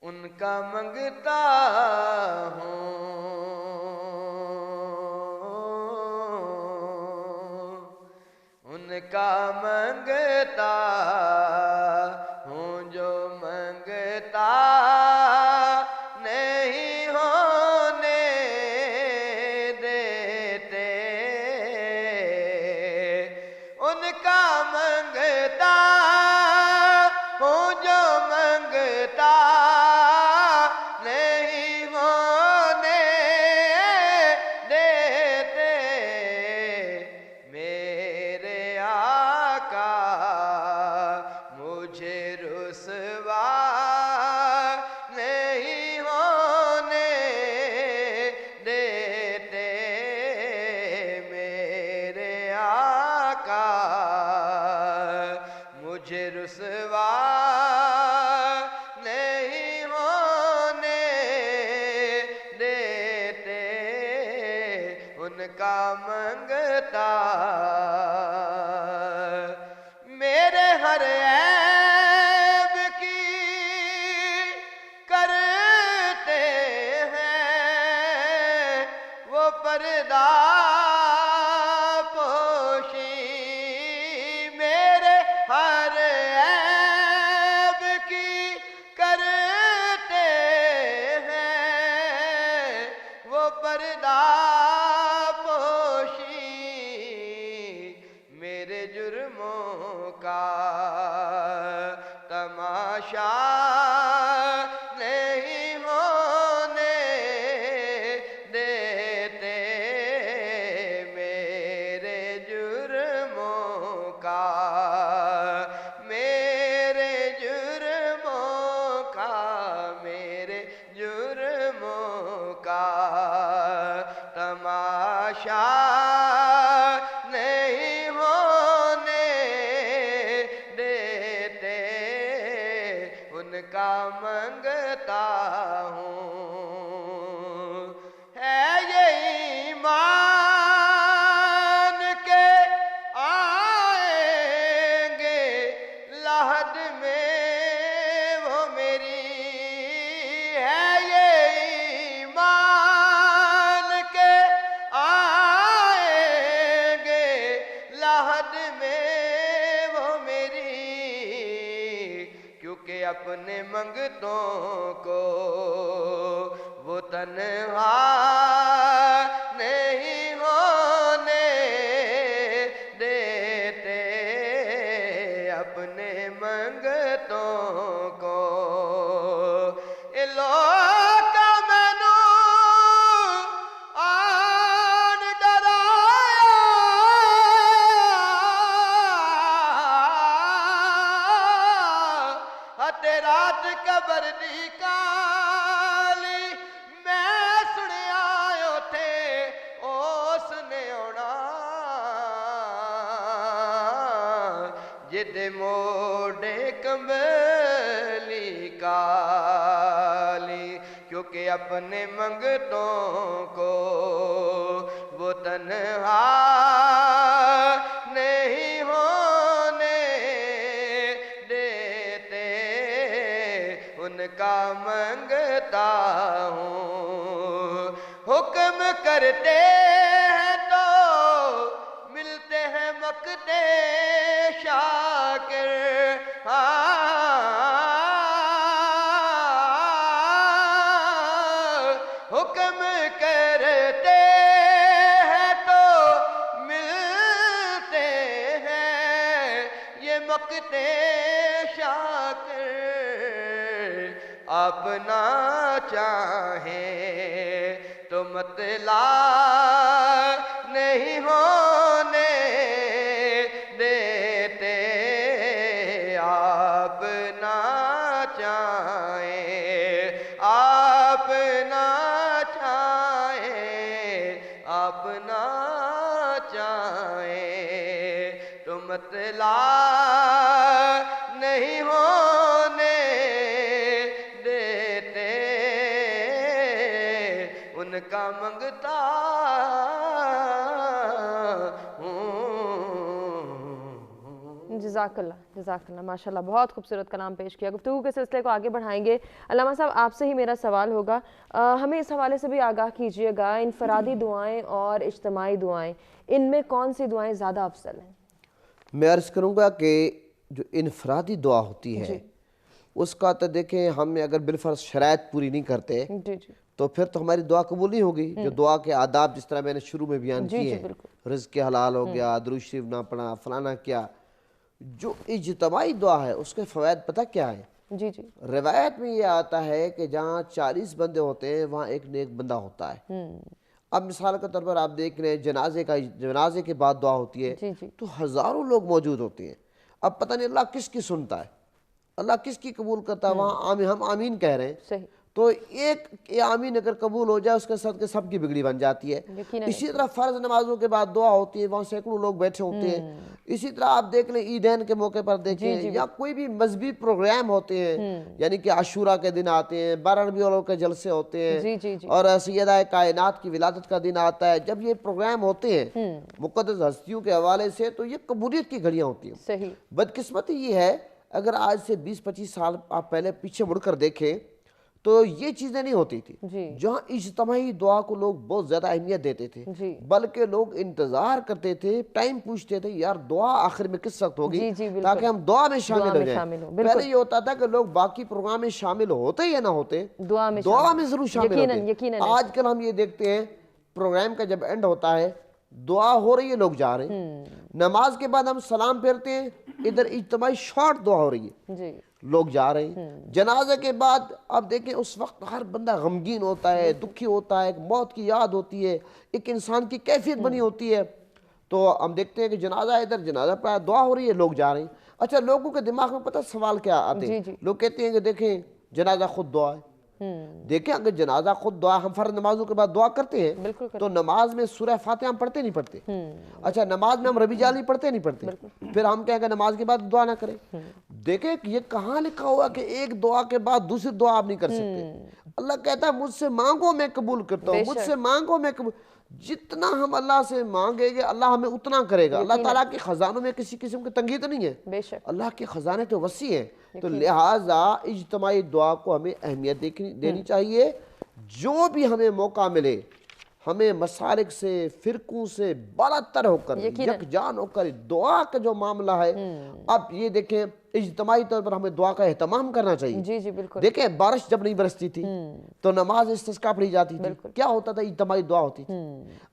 ان کا منگتا ہوں، ان کا منگتا ہوں، جو منگتا نہیں ہونے دیتے، ان کا منگتا ہوں، جو منگتا نہیں ہونے دیتے، میرے آقا مجھے رسوا نہیں ہونے دیتے، میرے آقا مجھے رسوا نہیں ہونے دیتے، ان کا منگتا میرے ہر عیب کی کرتے ہیں وہ پردہ پوشی، میرے ہر عیب کی کرتے ہیں وہ پردہ پوشی، میرے جرموں کا تماشا نہیں ہونے دیتے، میرے جرموں کا، میرے جرموں کا، میرے جرموں کا تماشا نہیں ہونے ان کا منگتا ہوں. ہے یہ ایمان کے آئیں گے لحد میں وہ میری. ہے یہ ایمان کے آئیں گے لحد میں وہ میری. کیونکہ اپنے منگتوں کو وہ تنہا نہیں ہونے دیتے. اپنے منگتوں کو لوگ مینو آن ڈرایا رات قبر دی کالی میں سنیا اوتھے اس نے آنا جدے موڈے کمبلی کالی. کیونکہ اپنے منگتوں کو وہ تنہا نہیں ہونے دیتے. ان کا منگتا ہوں. حکم کرتے ہیں تو ملتے ہیں مقتے شاکر. حکم کرتے ہیں تو ملتے ہیں یہ مقتے شاکر. اپنا چاہیں تو مطلع نہیں ہونے دیتے. اپنا چاہیں اپنا چاہیں اپنا چاہیں تو مطلع نہیں ہونے دیتے. ان کا منگتا جزاک اللہ ماشاءاللہ بہت خوبصورت کلام پیش کیا. گفتگو کے سلسلے کو آگے بڑھائیں گے. علامہ صاحب آپ سے ہی میرا سوال ہوگا, ہمیں اس حوالے سے بھی آگاہ کیجئے گا, انفرادی دعائیں اور اجتماعی دعائیں, ان میں کون سی دعائیں زیادہ افضل ہیں؟ میں عرض کروں گا کہ جو انفرادی دعا ہوتی ہے اس کا تو دیکھیں ہم اگر بالفرض شرائط پوری نہیں کرتے تو پھر تو ہماری دعا قبول نہیں ہوگی. جو دعا کے آداب جس طرح میں نے شروع میں بیان کیے ہیں, رزق حلال ہو گیا, درود شریف نہ پڑھا, فلانا کیا. جو اجتماعی دعا ہے اس کے فوائد پتہ کیا ہے؟ روایت میں یہ آتا ہے کہ جہاں 40 بندے ہوتے ہیں وہاں ایک نیک بندہ ہوتا ہے. اب مثال کے طور پر آپ دیکھ لیں جنازے کے بعد دعا ہوتی ہے تو ہزاروں لوگ موجود ہوتے ہیں. اب پتہ نہیں اللہ کس کی سنتا ہے, اللہ کس کی قبول کرتا ہے. وہاں ہم آمین کہہ رہے ہیں تو ایک آمین اگر قبول ہو جائے اس کے ساتھ سب کی بگڑی بن جاتی ہے. اسی طرح فرض نمازوں کے بعد دعا ہوتی ہے, وہاں سینکڑوں لوگ بیٹھے ہوتے ہیں. اسی طرح آپ دیکھ لیں عیدین کے موقع پر دیکھیں یا کوئی بھی مذہبی پروگرام ہوتے ہیں, یعنی کہ عاشورہ کے دن آتے ہیں, 12 ربیع الاول کے جلسے ہوتے ہیں, اور سیدہ کائنات کی ولادت کا دن آتا ہے. جب یہ پروگرام ہوتے ہیں مقدس ہستیوں کے حوالے سے تو یہ قبولیت کی گھڑیاں ہوتی ہیں. بدقسمتی یہ ہے اگر آج سے 20-25 سال آپ پہلے پیچھے مڑ کر دیکھیں تو یہ چیزیں نہیں ہوتی تھی. جہاں اجتماعی دعا کو لوگ بہت زیادہ اہمیت دیتے تھے, بلکہ لوگ انتظار کرتے تھے, ٹائم پوچھتے تھے یار دعا آخر میں کس وقت ہوگی تاکہ ہم دعا میں شامل ہو جائیں. پہلے یہ ہوتا تھا کہ لوگ باقی پروگرام میں شامل ہوتے یا نہ ہوتے, دعا میں ضرور شامل ہوتے. آج کل ہم یہ دیکھتے ہیں پروگرام کا جب اینڈ ہوتا ہے دعا ہو رہی ہے, لوگ جا رہے ہیں. نماز کے بعد ہم سلام پھیرتے ہیں, ادھر اجتماعی شارٹ دعا ہو رہی ہے, لوگ جا رہے ہیں. جنازے کے بعد اب دیکھیں اس وقت ہر بندہ غمگین ہوتا ہے, دکھی ہوتا ہے, ایک موت کی یاد ہوتی ہے, ایک انسان کی کیفیت بنی ہوتی ہے. تو ہم دیکھتے ہیں کہ جنازہ ادھر, جنازہ پہ دعا ہو رہی ہے, لوگ جا رہے ہیں. اچھا لوگوں کے دماغ میں پتہ سوال کیا آتے ہیں, لوگ کہتے ہیں کہ دیکھیں جنازہ خود دعا ہے. دیکھیں اگر جنازہ خود دعا, ہم فرض نمازوں کے بعد دعا کرتے ہیں تو نماز میں سورہ فاتحہ ہم پڑھتے نہیں پڑھتے. اچھا نماز میں ہم ربی جال نہیں پڑھتے نہیں پڑھتے, پھر ہم کہیں کہ نماز کے بعد دعا نہ کریں. دیکھیں یہ کہاں لکھا ہوا کہ ایک دعا کے بعد دوسری دعا آپ نہیں کر سکتے. اللہ کہتا ہے مجھ سے مانگو میں قبول کرتا ہوں, مجھ سے مانگو میں قبول. جتنا ہم اللہ سے مانگیں گے اللہ ہمیں اتنا کرے گا. اللہ تعالیٰ کے خزانوں میں کسی قسم کی تنگی تو نہیں ہے, اللہ کے خزانے تو وسیع ہیں. تو لہٰذا اجتماعی دعا کو ہمیں اہمیت دینی چاہیے. جو بھی ہمیں موقع ملے ہمیں مسالک سے, فرقوں سے بالاتر ہو کر, یکجان ہو کر دعا کا جو معاملہ ہے. اب یہ دیکھیں اجتماعی طور پر ہمیں دعا کا اہتمام کرنا چاہیے. جی جی بالکل. دیکھیں بارش جب نہیں برستی تھی تو نماز استسقاء پڑھی جاتی تھی, کیا ہوتا تھا؟ اجتماعی دعا ہوتی تھی.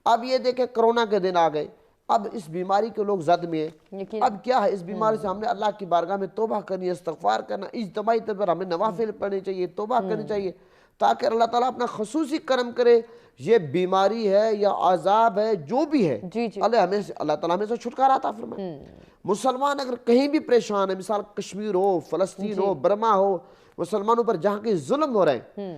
اب یہ دیکھیں کرونا کے دن آ گئے, اب اس بیماری کے لوگ زد میں ہیں. اب کیا ہے, اس بیماری سے ہم نے اللہ کی بارگاہ میں توبہ کرنی ہے, استغفار کرنا. اجتماعی طور پر ہمیں نوافل پڑھنے چاہیے, توبہ کرنی چاہیے, تاکہ اللہ تعالیٰ اپنا خصوصی کرم کرے. یہ بیماری ہے یا عذاب ہے جو بھی ہے, اللہ تعالیٰ ہمیں سے چھٹکارا عطا فرمائے. مسلمان اگر کہیں بھی پریشان ہے, مثال کشمیر ہو, فلسطین ہو, برما ہو, مسلمانوں پر جہاں کے ظلم ہو رہے ہیں,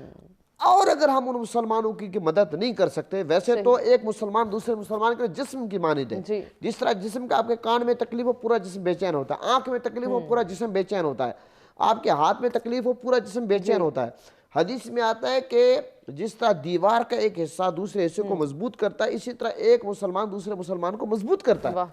اور اگر ہم ان مسلمانوں کی مدد نہیں کر سکتے, ویسے تو ایک مسلمان دوسرے مسلمان کے جسم کی مانند ہے. جس طرح جسم کا آپ کے کان میں تکلیف ہو پورا جسم بے چین ہوتا ہے, آنکھ میں تکلیف ہو پورا جسم بے چین ہوتا ہے, آپ کے ہاتھ میں تکلیف ہو پورا جسم بے چین ہوتا ہے. حدیث میں آتا ہے کہ جس طرح دیوار کا ایک حصہ دوسرے حصے کو مضبوط کرتا ہے, اسی طرح ایک مسلمان دوسرے مسلمان کو مضبوط کرتا ہے.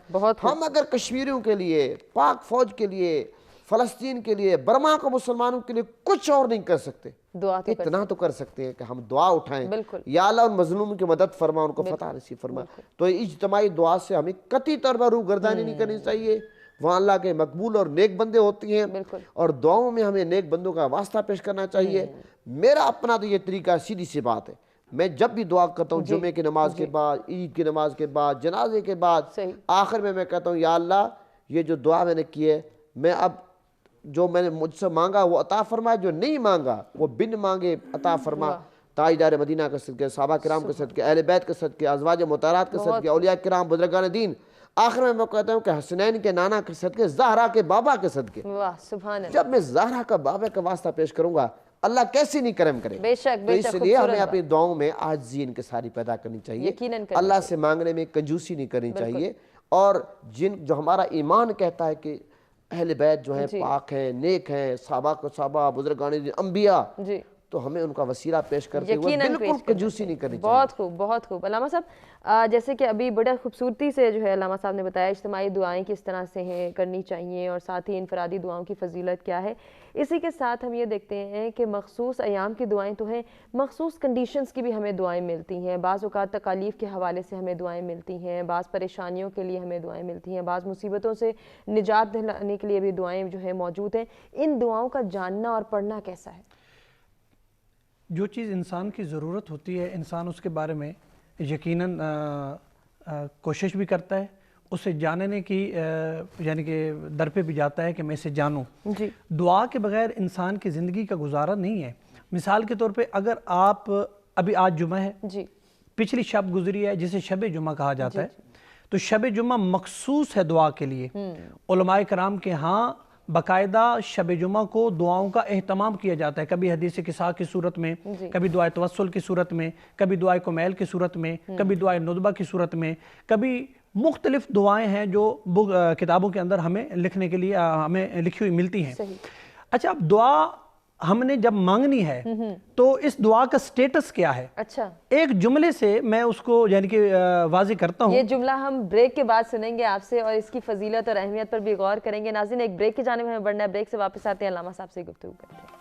ہم اگر کشمیریوں کے لیے, پاک فوج کے لیے, فلسطین کے لیے, برما کو مسلمانوں کے لیے کچھ اور نہیں کر سکتے, اتنا تو کر سکتے ہیں کہ ہم دعا اٹھائیں, یا اللہ ان مظلوم کی مدد فرما, ان کو فتح نصیب فرما. تو اجتماعی دعا سے ہمیں قطعی طور پر روگردانی نہیں کرنی چاہیے. وہاں اللہ کے مقبول اور نیک بندے ہوتی ہیں, اور دعاؤں میں ہمیں نیک بندوں کا واسطہ پیش کرنا چاہیے. میرا اپنا تو یہ طریقہ سیدھی سی بات ہے, میں جب بھی دعا کرتا ہوں جمعے کی نماز کے بعد, عید کی نماز کے بعد, جنازے کے بعد, آخر میں کہتا ہوں یا اللہ یہ جو دعا میں نے کی ہے, میں اب جو میں نے مجھ سے مانگا وہ عطا فرما, جو نہیں مانگا وہ بن مانگے عطا فرما. تاجدار مدینہ کے صدقے, صحابہ کرام کے صدقے, اہل بیت کے صدقے, ازواج مطہرات کے صدقے, اولیاء کرام, بزرگان دین. آخر میں کہتا ہوں کہ حسنین کے نانا کے صدقے, زہرا کے بابا کے صدقے. جب میں زہرا کا بابا کا واسطہ پیش کروں گا اللہ کیسے نہیں کرم کرے. تو اس لیے ہمیں اپنی دعاؤں میں عاجزی انکساری پیدا کرنی چاہیے, اللہ سے مانگنے میں کنجوسی نہیں کرنی چاہیے. اور جو ہمارا ایمان کہتا ہے کہ اہل بیت جو ہیں پاک ہیں, نیک ہیں, صحابہ, بزرگان دین, انبیاء, تو ہمیں ان کا وسیلہ پیش کرتے ہوئے بالکل کنجوسی نہیں کرنی چاہیے. بہت خوب, بہت خوب. علامہ صاحب جیسے کہ ابھی بڑا خوبصورتی سے جو ہے علامہ صاحب نے بتایا اجتماعی دعائیں کس طرح سے ہیں کرنی چاہیے, اور ساتھ ہی انفرادی دعاؤں کی فضیلت کیا ہے. اسی کے ساتھ ہم یہ دیکھتے ہیں کہ مخصوص ایام کی دعائیں تو ہیں, مخصوص کنڈیشنز کی بھی ہمیں دعائیں ملتی ہیں. بعض اوقات تکالیف کے حوالے سے ہمیں دعائیں ملتی ہیں, بعض پریشانیوں کے لیے ہمیں دعائیں ملتی ہیں, بعض مصیبتوں سے نجات دلانے کے لیے بھی دعائیں جو ہیں موجود ہیں. ان دعاؤں کا جاننا اور پڑھنا کیسا ہے؟ جو چیز انسان کی ضرورت ہوتی ہے انسان اس کے بارے میں یقیناً کوشش بھی کرتا ہے, اسے جاننے کی یعنی کہ در پہ بھی جاتا ہے کہ میں اسے جانوں. دعا کے بغیر انسان کی زندگی کا گزارا نہیں ہے. مثال کے طور پہ اگر آپ ابھی آج جمعہ ہے, پچھلی شب گزری ہے جسے شب جمعہ کہا جاتا ہے, تو شب جمعہ مخصوص ہے دعا کے لیے. علماء کرام کے ہاں باقاعدہ شب جمعہ کو دعاؤں کا اہتمام کیا جاتا ہے, کبھی حدیث قصاء کی صورت میں, کبھی دعائے توسل کی صورت میں, کبھی دعائے کمیل کی صورت میں, کبھی دعائے ندبہ کی صورت میں, کبھی مختلف دعائیں ہیں جو کتابوں کے اندر ہمیں لکھنے کے لیے ہمیں لکھی ہوئی ملتی ہیں. اچھا, اب دعا ہم نے جب مانگنی ہے تو اس دعا کا سٹیٹس کیا ہے؟ اچھا, ایک جملے سے میں اس کو یعنی کہ واضح کرتا ہوں. یہ جملہ ہم بریک کے بعد سنیں گے آپ سے, اور اس کی فضیلت اور اہمیت پر بھی غور کریں گے. ناظرین ایک بریک کی جانب ہمیں بڑھنا ہے, بریک سے واپس آتے ہیں, علامہ صاحب سے گفتگو کرتے ہیں.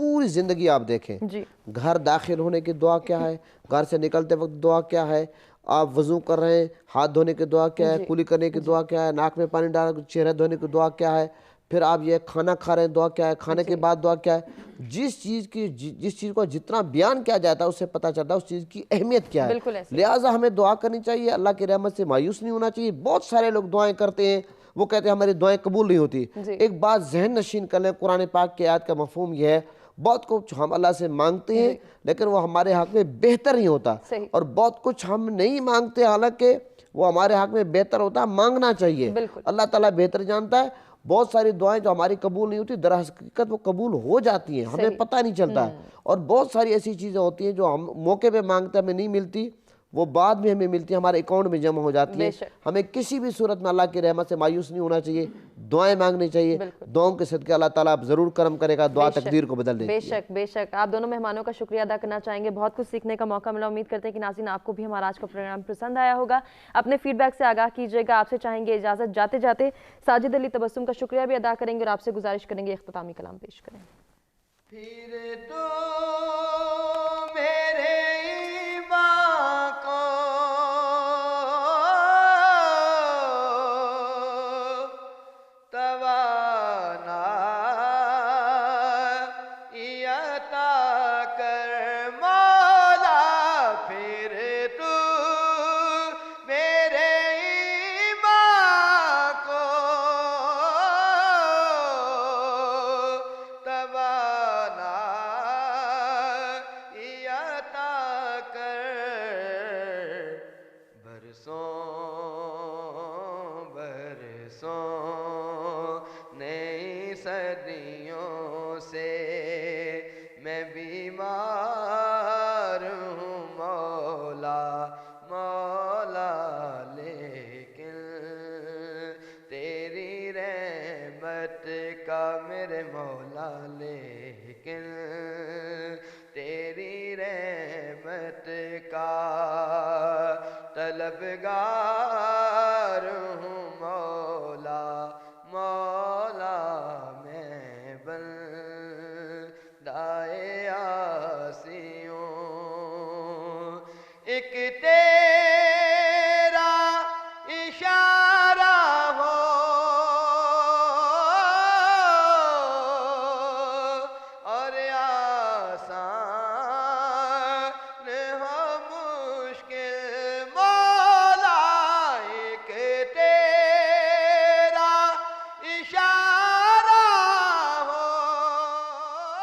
پوری زندگی آپ دیکھیں، جی گھر داخل ہونے کی دعا کیا ہے، گھر سے نکلتے وقت دعا کیا ہے، آپ وضو کر رہے ہیں ہاتھ دھونے کی دعا کیا ہے، کلی کرنے کی دعا کیا ہے، ناک میں پانی ڈال چہرہ دھونے کی دعا کیا ہے، پھر آپ یہ کھانا کھا رہے ہیں دعا کیا ہے، کھانے کے بعد دعا کیا ہے. جس چیز کو جتنا بیان کیا جاتا ہے اس سے پتہ چلتا ہے اس چیز کی اہمیت کیا ہے. بالکل ایسے لہٰذا ہمیں دعا کرنی چاہیے، اللہ کی رحمت سے مایوس نہیں ہونا چاہیے. بہت سارے لوگ دعائیں کرتے ہیں، وہ کہتے ہیں ہماری دعائیں قبول نہیں ہوتی. ایک بات ذہن نشین کر لیں، قرآن پاک کی آیت کا مفہوم یہ ہے، بہت کچھ ہم اللہ سے مانگتے ہیں لیکن وہ ہمارے حق میں بہتر نہیں ہوتا، اور بہت کچھ ہم نہیں مانگتے حالانکہ وہ ہمارے حق میں بہتر ہوتا ہے. مانگنا چاہیے، اللہ تعالیٰ بہتر جانتا ہے. بہت ساری دعائیں جو ہماری قبول نہیں ہوتی در حقیقت وہ قبول ہو جاتی ہیں، ہمیں پتہ نہیں چلتا. اور بہت ساری ایسی چیزیں ہوتی ہیں جو ہم موقع پہ مانگتے ہمیں نہیں ملتی، وہ بعد میں ہمیں ملتی ہے، ہمارے اکاؤنٹ میں جمع ہو جاتی ہیں. ہمیں کسی بھی صورت میں اللہ کی رحمت سے مایوس نہیں ہونا چاہیے، دعائیں مانگنی چاہیے. دعاؤں کے صدقے اللہ تعالیٰ ضرور کرم کرے گا، دعا تقدیر کو بدل دے گی. بے شک بے شک. آپ دونوں مہمانوں کا شکریہ ادا کرنا چاہیں گے، بہت کچھ سیکھنے کا موقع ملا. امید کرتے ہیں کہ ناظرین آپ کو بھی ہمارا آج کا پروگرام پسند آیا ہوگا. اپنے فیڈ بیک سے آگاہ کیجیے گا. آپ سے چاہیں گے اجازت جاتے جاتے ساجد علی تبسم کا شکریہ بھی ادا کریں گے اور آپ سے گزارش کریں گے اختتامی کلام پیش کریں. پھر تو میرے ایمان کو توانائی عطا کر مولا. پھر تو میرے ایمان کو توانائی عطا کر. برسوں نئی صدیوں سے میں بیمار ہوں مولا مولا، لیکن تیری رحمت کا میرے مولا، لیکن تیری رحمت کا طلبگار